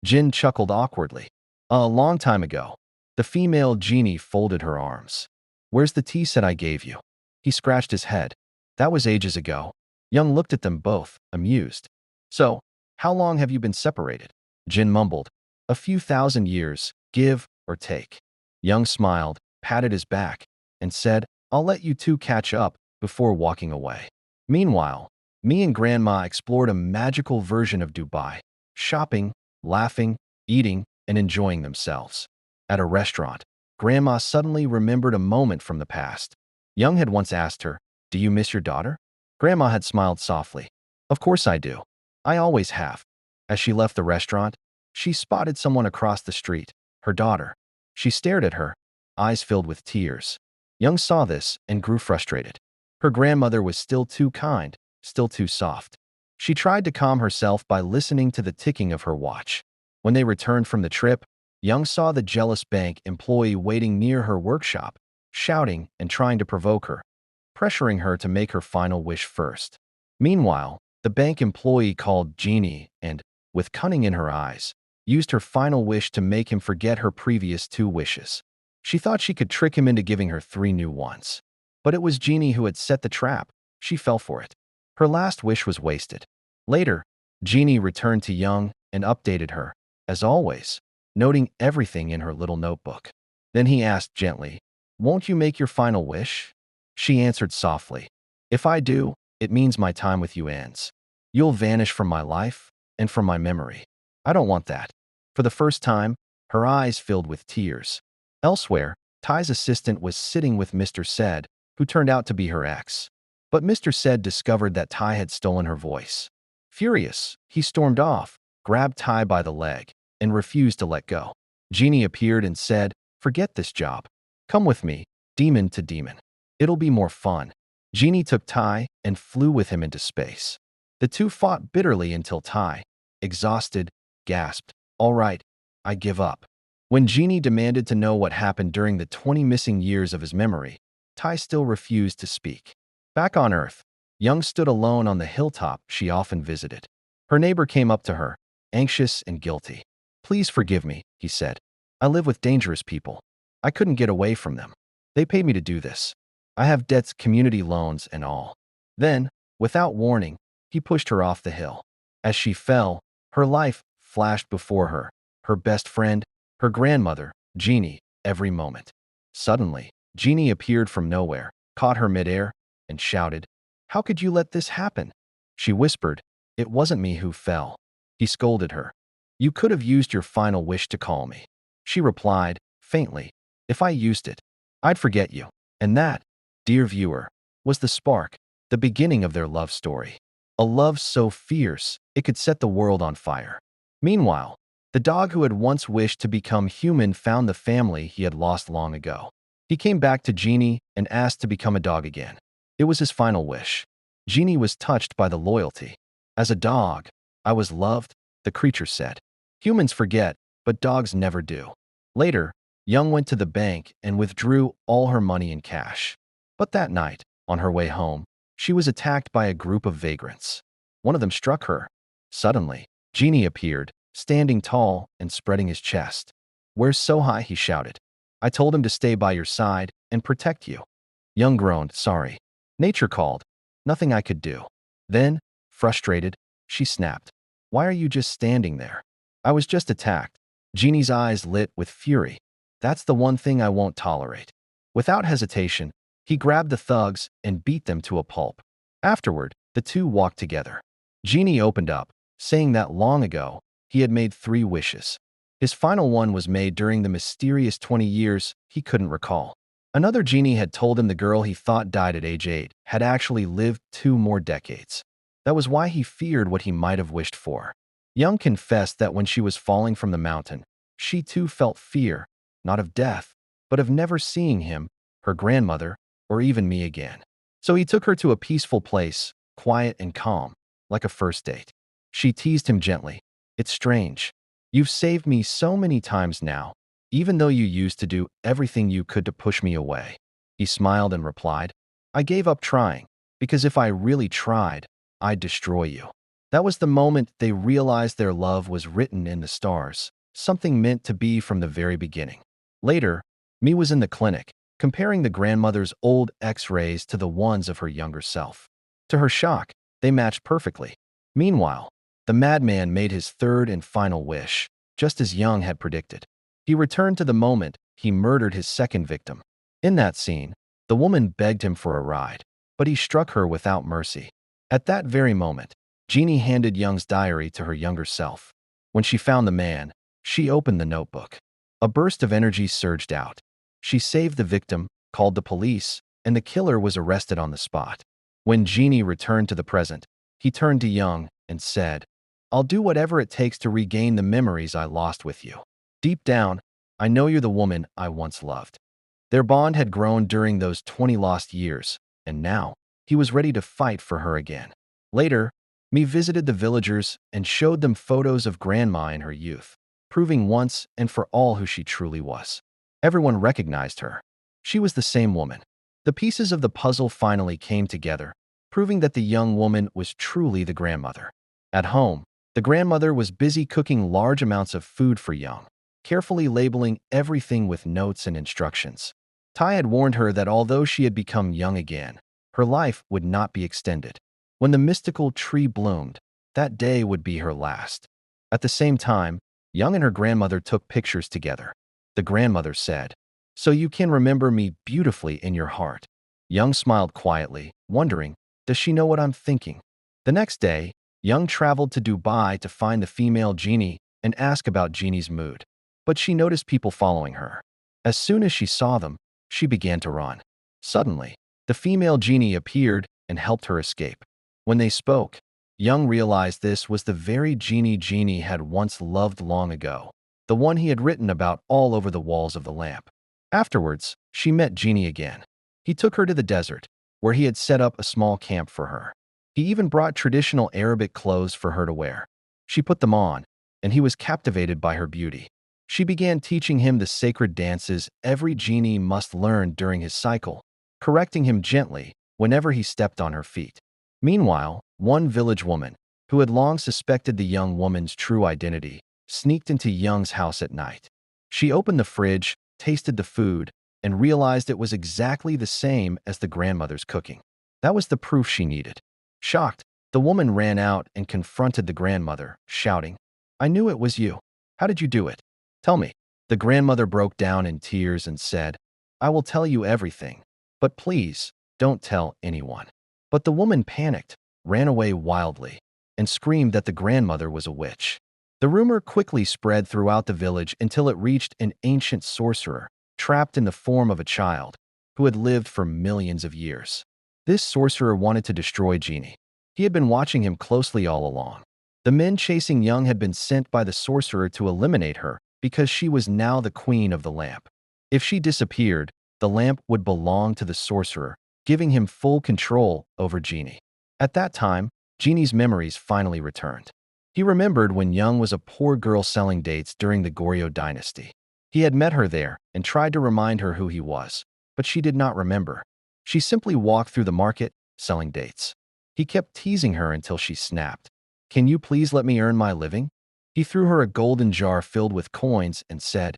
Jin chuckled awkwardly. A long time ago. The female genie folded her arms. Where's the tea set I gave you? He scratched his head. That was ages ago. Young looked at them both, amused. So, how long have you been separated? Jin mumbled. A few thousand years, give or take. Young smiled, patted his back, and said, I'll let you two catch up before walking away. Meanwhile, me and Grandma explored a magical version of Dubai, shopping, laughing, eating, and enjoying themselves. At a restaurant, Grandma suddenly remembered a moment from the past. Young had once asked her, Do you miss your daughter? Grandma had smiled softly. Of course I do. I always have. As she left the restaurant, she spotted someone across the street, her daughter. She stared at her, eyes filled with tears. Young saw this and grew frustrated. Her grandmother was still too kind, still too soft. She tried to calm herself by listening to the ticking of her watch. When they returned from the trip, Young saw the jealous bank employee waiting near her workshop, shouting and trying to provoke her, pressuring her to make her final wish first. Meanwhile, the bank employee called Genie and, with cunning in her eyes, used her final wish to make him forget her previous 2 wishes. She thought she could trick him into giving her 3 new ones. But it was Genie who had set the trap. She fell for it. Her last wish was wasted. Later, Genie returned to Young and updated her, as always, noting everything in her little notebook. Then he asked gently, Won't you make your final wish? She answered softly, If I do, it means my time with you ends. You'll vanish from my life and from my memory. I don't want that. For the first time, her eyes filled with tears. Elsewhere, Ty's assistant was sitting with Mr. Said, who turned out to be her ex. But Mr. Said discovered that Ty had stolen her voice. Furious, he stormed off, grabbed Ty by the leg, and refused to let go. Genie appeared and said, Forget this job. Come with me, demon to demon. It'll be more fun. Genie took Ty and flew with him into space. The two fought bitterly until Ty, exhausted, gasped, All right, I give up. When Genie demanded to know what happened during the 20 missing years of his memory, Ty still refused to speak. Back on Earth, Young stood alone on the hilltop she often visited. Her neighbor came up to her, anxious and guilty. Please forgive me, he said. I live with dangerous people. I couldn't get away from them. They paid me to do this. I have debts, community loans, and all. Then, without warning, he pushed her off the hill. As she fell, her life flashed before her, her best friend, her grandmother, Genie, every moment. Suddenly, Genie appeared from nowhere, caught her midair, and shouted, How could you let this happen? She whispered, It wasn't me who fell. He scolded her. You could have used your final wish to call me. She replied, faintly, If I used it, I'd forget you. And that, dear viewer, was the spark, the beginning of their love story. A love so fierce, it could set the world on fire. Meanwhile, the dog who had once wished to become human found the family he had lost long ago. He came back to Genie and asked to become a dog again. It was his final wish. Genie was touched by the loyalty. As a dog, I was loved, the creature said. Humans forget, but dogs never do. Later, Young went to the bank and withdrew all her money in cash. But that night, on her way home, she was attacked by a group of vagrants. One of them struck her. Suddenly, Genie appeared, standing tall and spreading his chest. Where's Sohai? He shouted. I told him to stay by your side and protect you. Young groaned, sorry. Nature called. Nothing I could do. Then, frustrated, she snapped. Why are you just standing there? I was just attacked. Genie's eyes lit with fury. That's the one thing I won't tolerate. Without hesitation, he grabbed the thugs and beat them to a pulp. Afterward, the two walked together. Genie opened up, saying that long ago, he had made 3 wishes. His final one was made during the mysterious 20 years he couldn't recall. Another genie had told him the girl he thought died at age 8 had actually lived 2 more decades. That was why he feared what he might have wished for. Young confessed that when she was falling from the mountain, she too felt fear, not of death, but of never seeing him, her grandmother, or even me again. So he took her to a peaceful place, quiet and calm, like a first date. She teased him gently. "It's strange. You've saved me so many times now, even though you used to do everything you could to push me away." He smiled and replied, "I gave up trying, because if I really tried, I'd destroy you." That was the moment they realized their love was written in the stars, something meant to be from the very beginning. Later, Me was in the clinic, comparing the grandmother's old X-rays to the ones of her younger self. To her shock, they matched perfectly. Meanwhile, the madman made his third and final wish, just as Young had predicted. He returned to the moment he murdered his second victim. In that scene, the woman begged him for a ride, but he struck her without mercy. At that very moment, Jeannie handed Young's diary to her younger self. When she found the man, she opened the notebook. A burst of energy surged out. She saved the victim, called the police, and the killer was arrested on the spot. When Jeannie returned to the present, he turned to Young and said, "I'll do whatever it takes to regain the memories I lost with you. Deep down, I know you're the woman I once loved." Their bond had grown during those 20 lost years, and now he was ready to fight for her again. Later, Me visited the villagers and showed them photos of Grandma in her youth, proving once and for all who she truly was. Everyone recognized her. She was the same woman. The pieces of the puzzle finally came together, proving that the young woman was truly the grandmother. At home, the grandmother was busy cooking large amounts of food for Young, carefully labeling everything with notes and instructions. Ty had warned her that although she had become young again, her life would not be extended. When the mystical tree bloomed, that day would be her last. At the same time, Young and her grandmother took pictures together. The grandmother said, "So you can remember me beautifully in your heart." Young smiled quietly, wondering, does she know what I'm thinking? The next day, Young traveled to Dubai to find the female genie and ask about Genie's mood. But she noticed people following her. As soon as she saw them, she began to run. Suddenly, the female genie appeared and helped her escape. When they spoke, Young realized this was the very genie had once loved long ago, the one he had written about all over the walls of the lamp. Afterwards, she met Genie again. He took her to the desert, where he had set up a small camp for her. He even brought traditional Arabic clothes for her to wear. She put them on, and he was captivated by her beauty. She began teaching him the sacred dances every genie must learn during his cycle, correcting him gently whenever he stepped on her feet. Meanwhile, one village woman, who had long suspected the young woman's true identity, sneaked into Young's house at night. She opened the fridge, tasted the food, and realized it was exactly the same as the grandmother's cooking. That was the proof she needed. Shocked, the woman ran out and confronted the grandmother, shouting, "I knew it was you. How did you do it? Tell me." The grandmother broke down in tears and said, "I will tell you everything, but please, don't tell anyone." But the woman panicked, ran away wildly, and screamed that the grandmother was a witch. The rumor quickly spread throughout the village until it reached an ancient sorcerer, trapped in the form of a child, who had lived for millions of years. This sorcerer wanted to destroy Genie. He had been watching him closely all along. The men chasing Young had been sent by the sorcerer to eliminate her because she was now the queen of the lamp. If she disappeared, the lamp would belong to the sorcerer, giving him full control over Genie. At that time, Genie's memories finally returned. He remembered when Young was a poor girl selling dates during the Goryeo dynasty. He had met her there and tried to remind her who he was, but she did not remember. She simply walked through the market, selling dates. He kept teasing her until she snapped. "Can you please let me earn my living?" He threw her a golden jar filled with coins and said,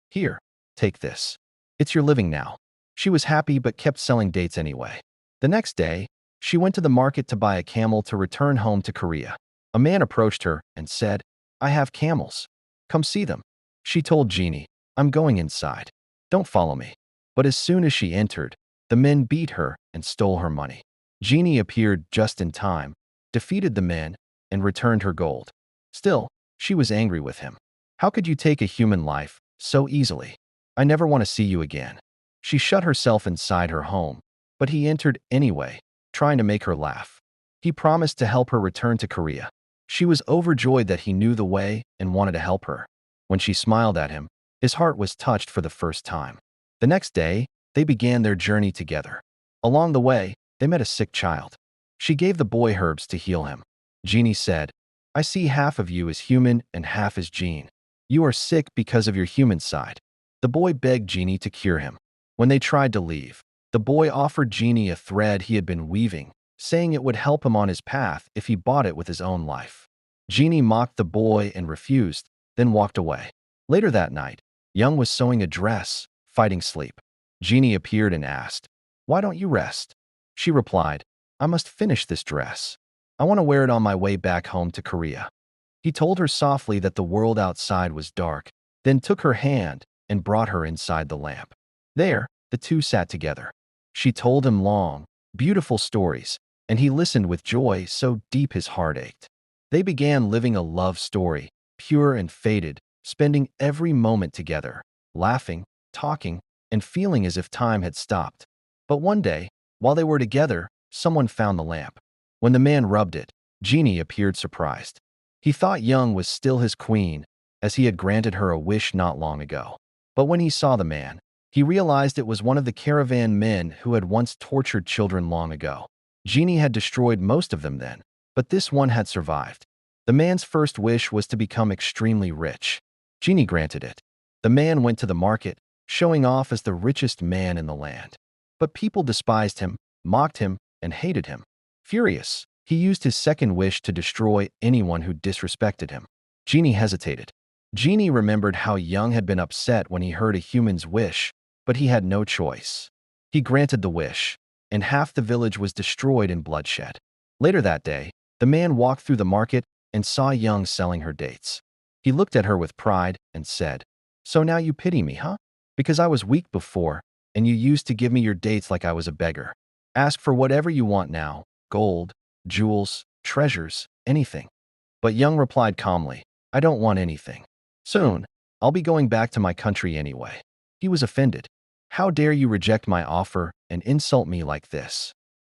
"Here, take this. It's your living now." She was happy but kept selling dates anyway. The next day, she went to the market to buy a camel to return home to Korea. A man approached her and said, "I have camels. Come see them." She told Genie, "I'm going inside. Don't follow me." But as soon as she entered, the men beat her and stole her money. Genie appeared just in time, defeated the men, and returned her gold. Still, she was angry with him. How could you take a human life so easily? I never want to see you again." She shut herself inside her home, but he entered anyway, trying to make her laugh. He promised to help her return to Korea. She was overjoyed that he knew the way and wanted to help her. When she smiled at him, his heart was touched for the first time. The next day, they began their journey together. Along the way, they met a sick child. She gave the boy herbs to heal him. Genie said, "I see half of you as human and half as Gene. You are sick because of your human side." The boy begged Genie to cure him. When they tried to leave, the boy offered Genie a thread he had been weaving, saying it would help him on his path if he bought it with his own life. Genie mocked the boy and refused, then walked away. Later that night, Young was sewing a dress, fighting sleep. Genie appeared and asked, "Why don't you rest?" She replied, "I must finish this dress. I want to wear it on my way back home to Korea." He told her softly that the world outside was dark, then took her hand and brought her inside the lamp. There, the two sat together. She told him long, beautiful stories, and he listened with joy so deep his heart ached. They began living a love story, pure and faded, spending every moment together, laughing, talking, and feeling as if time had stopped. But one day, while they were together, someone found the lamp. When the man rubbed it, Genie appeared surprised. He thought Young was still his queen, as he had granted her a wish not long ago. But when he saw the man, he realized it was one of the caravan men who had once tortured children long ago. Genie had destroyed most of them then, but this one had survived. The man's first wish was to become extremely rich. Genie granted it. The man went to the market, showing off as the richest man in the land. But people despised him, mocked him, and hated him. Furious, he used his second wish to destroy anyone who disrespected him. Genie hesitated. Genie remembered how Young had been upset when he heard a human's wish, but he had no choice. He granted the wish, and half the village was destroyed in bloodshed. Later that day, the man walked through the market and saw Young selling her dates. He looked at her with pride and said, "So now you pity me, huh? Because I was weak before, and you used to give me your dates like I was a beggar. Ask for whatever you want now, gold, jewels, treasures, anything." But Young replied calmly, "I don't want anything. Soon, I'll be going back to my country anyway." He was offended. "How dare you reject my offer and insult me like this?"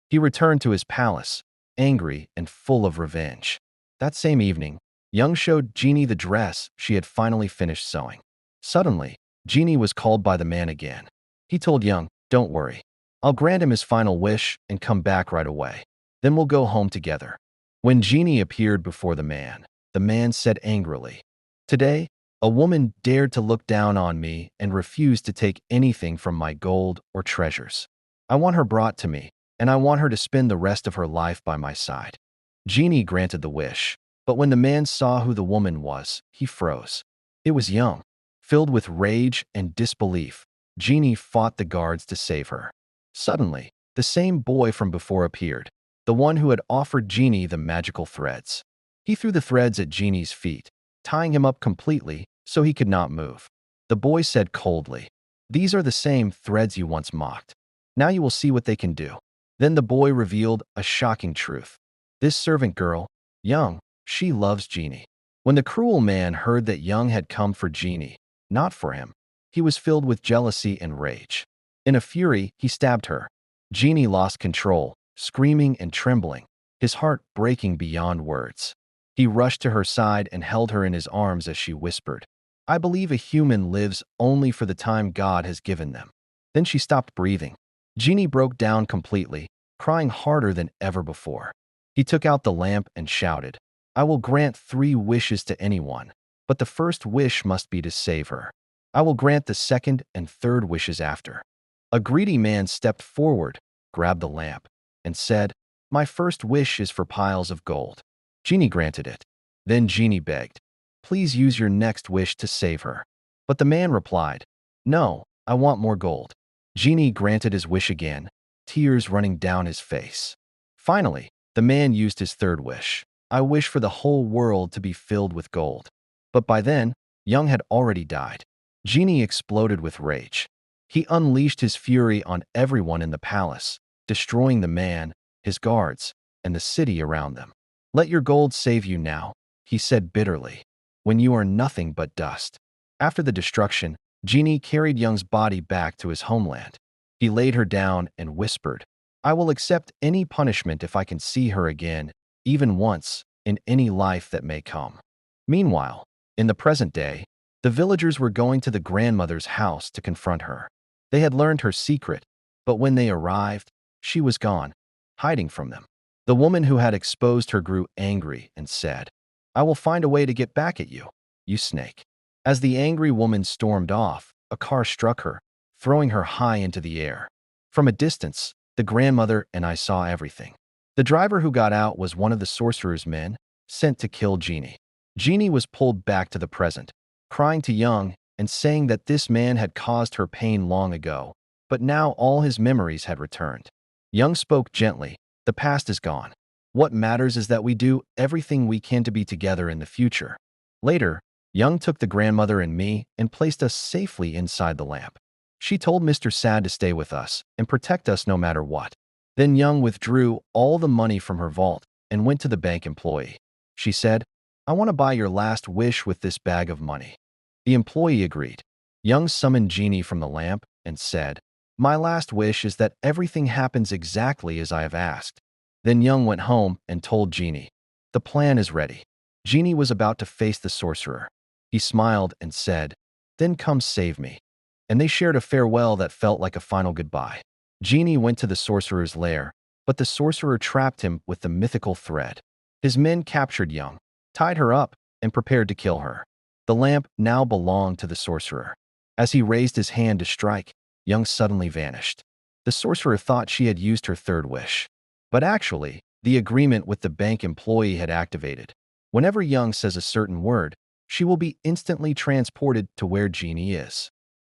He returned to his palace, angry and full of revenge. That same evening, Young showed Genie the dress she had finally finished sewing. Suddenly, Genie was called by the man again. He told Young, "Don't worry. I'll grant him his final wish and come back right away. Then we'll go home together." When Genie appeared before the man said angrily, "Today, a woman dared to look down on me and refused to take anything from my gold or treasures. I want her brought to me, and I want her to spend the rest of her life by my side." Genie granted the wish, but when the man saw who the woman was, he froze. It was Young. Filled with rage and disbelief, Genie fought the guards to save her. Suddenly, the same boy from before appeared, the one who had offered Genie the magical threads. He threw the threads at Genie's feet, tying him up completely so he could not move. The boy said coldly, "These are the same threads you once mocked. Now you will see what they can do." Then the boy revealed a shocking truth. This servant girl, Young, she loves Genie. When the cruel man heard that Young had come for Genie, not for him, he was filled with jealousy and rage. In a fury, he stabbed her. Genie lost control, screaming and trembling, his heart breaking beyond words. He rushed to her side and held her in his arms as she whispered, "I believe a human lives only for the time God has given them." Then she stopped breathing. Genie broke down completely, crying harder than ever before. He took out the lamp and shouted, "I will grant 3 wishes to anyone, but the first wish must be to save her. I will grant the second and third wishes after." A greedy man stepped forward, grabbed the lamp, and said, "My first wish is for piles of gold." Genie granted it. Then Genie begged, "Please use your next wish to save her." But the man replied, "No, I want more gold." Genie granted his wish again, tears running down his face. Finally, the man used his third wish. "I wish for the whole world to be filled with gold." But by then, Young had already died. Genie exploded with rage. He unleashed his fury on everyone in the palace, destroying the man, his guards, and the city around them. "Let your gold save you now," he said bitterly. when you are nothing but dust. After the destruction, Genie carried Young's body back to his homeland. He laid her down and whispered, "I will accept any punishment if I can see her again, even once, in any life that may come." Meanwhile, in the present day, the villagers were going to the grandmother's house to confront her. They had learned her secret, but when they arrived, she was gone, hiding from them. The woman who had exposed her grew angry and said, "I will find a way to get back at you, you snake." As the angry woman stormed off, a car struck her, throwing her high into the air. From a distance, the grandmother and I saw everything. The driver who got out was one of the sorcerer's men, sent to kill Genie. Genie was pulled back to the present, crying to Young and saying that this man had caused her pain long ago, but now all his memories had returned. Young spoke gently, "The past is gone. What matters is that we do everything we can to be together in the future." Later, Young took the grandmother and me and placed us safely inside the lamp. She told Mr. Sad to stay with us and protect us no matter what. Then Young withdrew all the money from her vault and went to the bank employee. She said, "I want to buy your last wish with this bag of money." The employee agreed. Young summoned Genie from the lamp and said, "My last wish is that everything happens exactly as I have asked." Then Young went home and told Genie, "The plan is ready." Genie was about to face the sorcerer. He smiled and said, "Then come save me." And they shared a farewell that felt like a final goodbye. Genie went to the sorcerer's lair, but the sorcerer trapped him with the mythical thread. His men captured Young, tied her up, and prepared to kill her. The lamp now belonged to the sorcerer. As he raised his hand to strike, Young suddenly vanished. The sorcerer thought she had used her third wish. But actually, the agreement with the bank employee had activated. Whenever Young says a certain word, she will be instantly transported to where Genie is.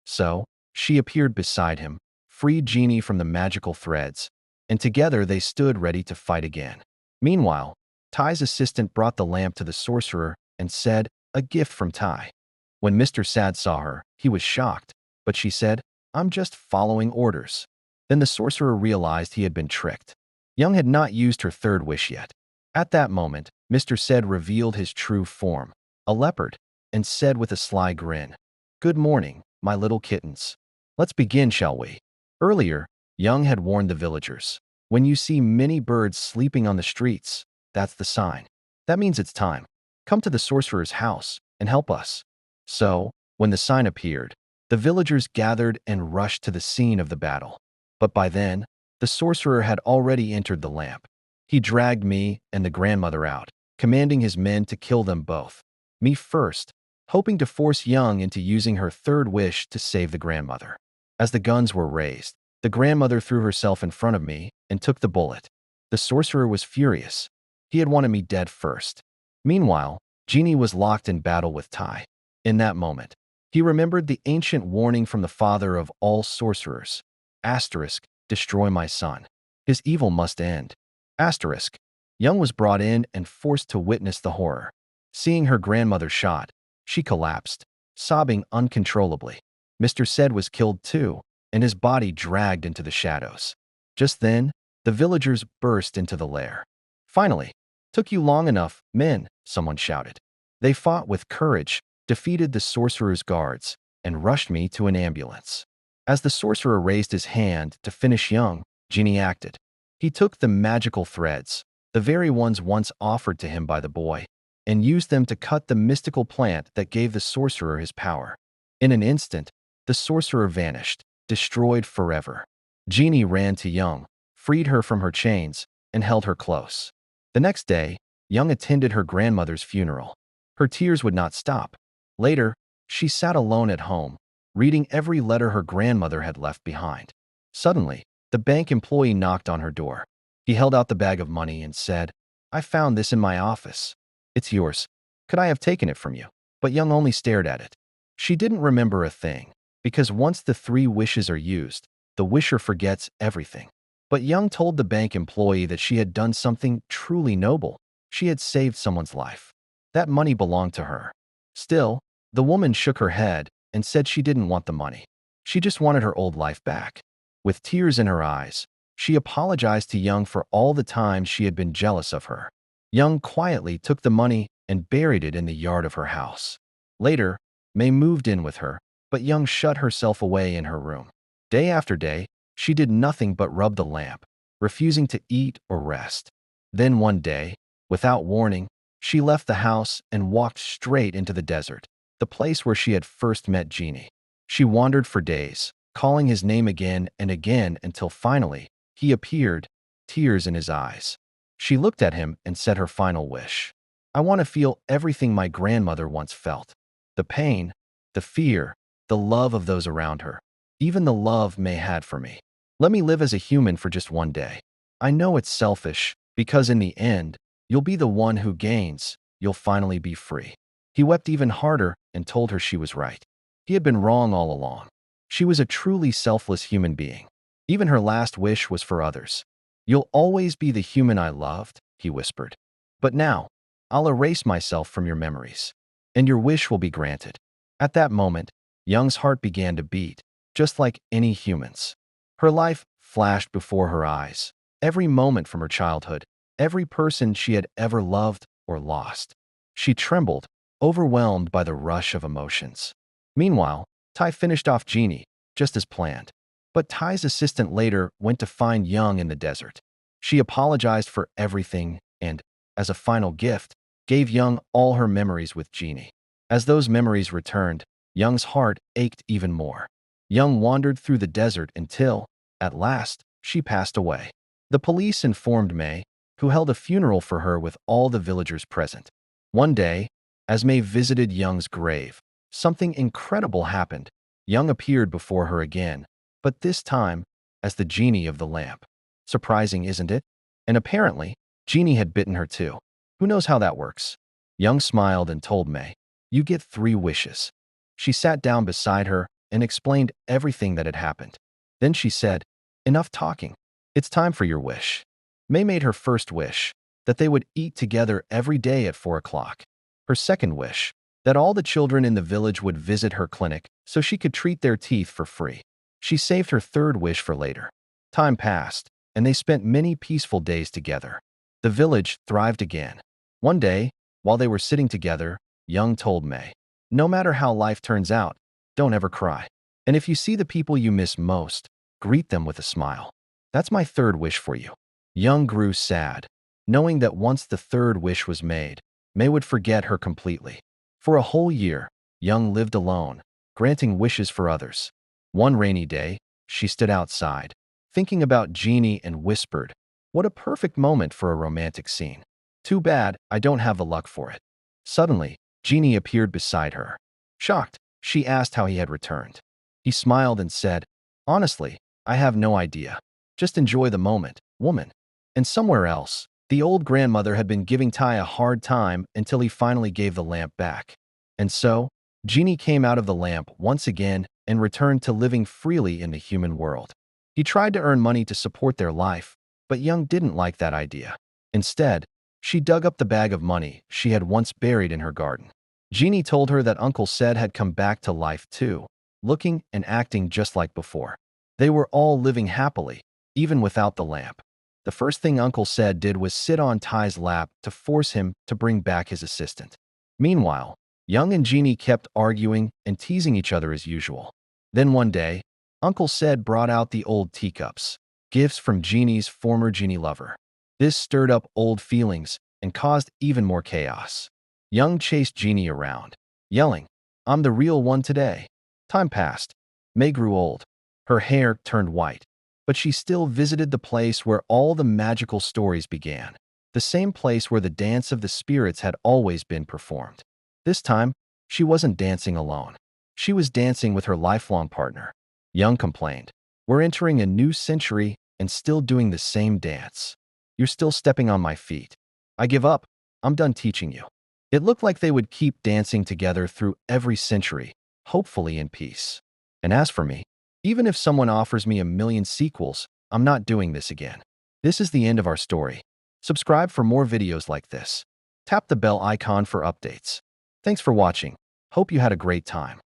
So, she appeared beside him, freed Genie from the magical threads, and together they stood ready to fight again. Meanwhile, Ty's assistant brought the lamp to the sorcerer and said, "A gift from Ty." When Mr. Sad saw her, he was shocked, but she said, "I'm just following orders." Then the sorcerer realized he had been tricked. Young had not used her third wish yet. At that moment, Mr. Sad revealed his true form, a leopard, and said with a sly grin, "Good morning, my little kittens. Let's begin, shall we?" Earlier, Young had warned the villagers, "When you see many birds sleeping on the streets, that's the sign. That means it's time. Come to the sorcerer's house and help us." So, when the sign appeared, the villagers gathered and rushed to the scene of the battle. But by then, the sorcerer had already entered the lamp. He dragged me and the grandmother out, commanding his men to kill them both. Me first, hoping to force Young into using her third wish to save the grandmother. As the guns were raised, the grandmother threw herself in front of me and took the bullet. The sorcerer was furious. He had wanted me dead first. Meanwhile, Genie was locked in battle with Ty. In that moment, he remembered the ancient warning from the father of all sorcerers. Asterisk, destroy my son. His evil must end. Asterisk. Young was brought in and forced to witness the horror. Seeing her grandmother shot, she collapsed, sobbing uncontrollably. Mr. Said was killed too, and his body dragged into the shadows. Just then, the villagers burst into the lair. "Finally, took you long enough, men," someone shouted. They fought with courage, defeated the sorcerer's guards, and rushed me to an ambulance. As the sorcerer raised his hand to finish Young, Genie acted. He took the magical threads, the very ones once offered to him by the boy, and used them to cut the mystical plant that gave the sorcerer his power. In an instant, the sorcerer vanished, destroyed forever. Genie ran to Young, freed her from her chains, and held her close. The next day, Young attended her grandmother's funeral. Her tears would not stop. Later, she sat alone at home, reading every letter her grandmother had left behind. Suddenly, the bank employee knocked on her door. He held out the bag of money and said, "I found this in my office. It's yours. Could I have taken it from you?" But Young only stared at it. She didn't remember a thing, because once the three wishes are used, the wisher forgets everything. But Young told the bank employee that she had done something truly noble. She had saved someone's life. That money belonged to her. Still, the woman shook her head and said she didn't want the money. She just wanted her old life back. With tears in her eyes, she apologized to Young for all the times she had been jealous of her. Young quietly took the money and buried it in the yard of her house. Later, May moved in with her, but Young shut herself away in her room. Day after day, she did nothing but rub the lamp, refusing to eat or rest. Then one day, without warning, she left the house and walked straight into the desert, the place where she had first met Genie. She wandered for days, calling his name again and again until finally, he appeared, tears in his eyes. She looked at him and said her final wish. "I want to feel everything my grandmother once felt. The pain, the fear, the love of those around her, even the love May had for me. Let me live as a human for just one day. I know it's selfish, because in the end, you'll be the one who gains, you'll finally be free." He wept even harder and told her she was right. He had been wrong all along. She was a truly selfless human being. Even her last wish was for others. "You'll always be the human I loved," he whispered. "But now, I'll erase myself from your memories, and your wish will be granted." At that moment, Young's heart began to beat, just like any human's. Her life flashed before her eyes, every moment from her childhood, every person she had ever loved or lost. She trembled, overwhelmed by the rush of emotions. Meanwhile, Tai finished off Genie, just as planned. But Tai's assistant later went to find Young in the desert. She apologized for everything and, as a final gift, gave Young all her memories with Genie. As those memories returned, Young's heart ached even more. Young wandered through the desert until, at last, she passed away. The police informed May, who held a funeral for her with all the villagers present. One day, as May visited Young's grave, something incredible happened. Young appeared before her again, but this time as the genie of the lamp. Surprising, isn't it? And apparently, Genie had bitten her too. Who knows how that works? Young smiled and told May, "You get 3 wishes." She sat down beside her and explained everything that had happened. Then she said, "Enough talking. It's time for your wish." May made her first wish, that they would eat together every day at 4 o'clock. Her second wish, that all the children in the village would visit her clinic so she could treat their teeth for free. She saved her third wish for later. Time passed, and they spent many peaceful days together. The village thrived again. One day, while they were sitting together, Young told May, "No matter how life turns out, don't ever cry. And if you see the people you miss most, greet them with a smile. That's my third wish for you." Young grew sad, knowing that once the third wish was made, May would forget her completely. For a whole year, Young lived alone, granting wishes for others. One rainy day, she stood outside, thinking about Genie and whispered, "What a perfect moment for a romantic scene. Too bad I don't have the luck for it." Suddenly, Genie appeared beside her. Shocked, she asked how he had returned. He smiled and said, "Honestly, I have no idea. Just enjoy the moment, woman." And somewhere else, the old grandmother had been giving Tai a hard time until he finally gave the lamp back. And so, Genie came out of the lamp once again and returned to living freely in the human world. He tried to earn money to support their life, but Young didn't like that idea. Instead, she dug up the bag of money she had once buried in her garden. Genie told her that Uncle Said had come back to life too, looking and acting just like before. They were all living happily, even without the lamp. The first thing Uncle Said did was sit on Tai's lap to force him to bring back his assistant. Meanwhile, Young and Genie kept arguing and teasing each other as usual. Then one day, Uncle Said brought out the old teacups, gifts from Genie's former genie lover. This stirred up old feelings and caused even more chaos. Young chased Genie around, yelling, "I'm the real one today." Time passed. May grew old. Her hair turned white. But she still visited the place where all the magical stories began. The same place where the dance of the spirits had always been performed. This time, she wasn't dancing alone. She was dancing with her lifelong partner. Young complained, "We're entering a new century and still doing the same dance. You're still stepping on my feet. I give up. I'm done teaching you." It looked like they would keep dancing together through every century, hopefully in peace. And as for me, even if someone offers me 1,000,000 sequels, I'm not doing this again. This is the end of our story. Subscribe for more videos like this. Tap the bell icon for updates. Thanks for watching. Hope you had a great time.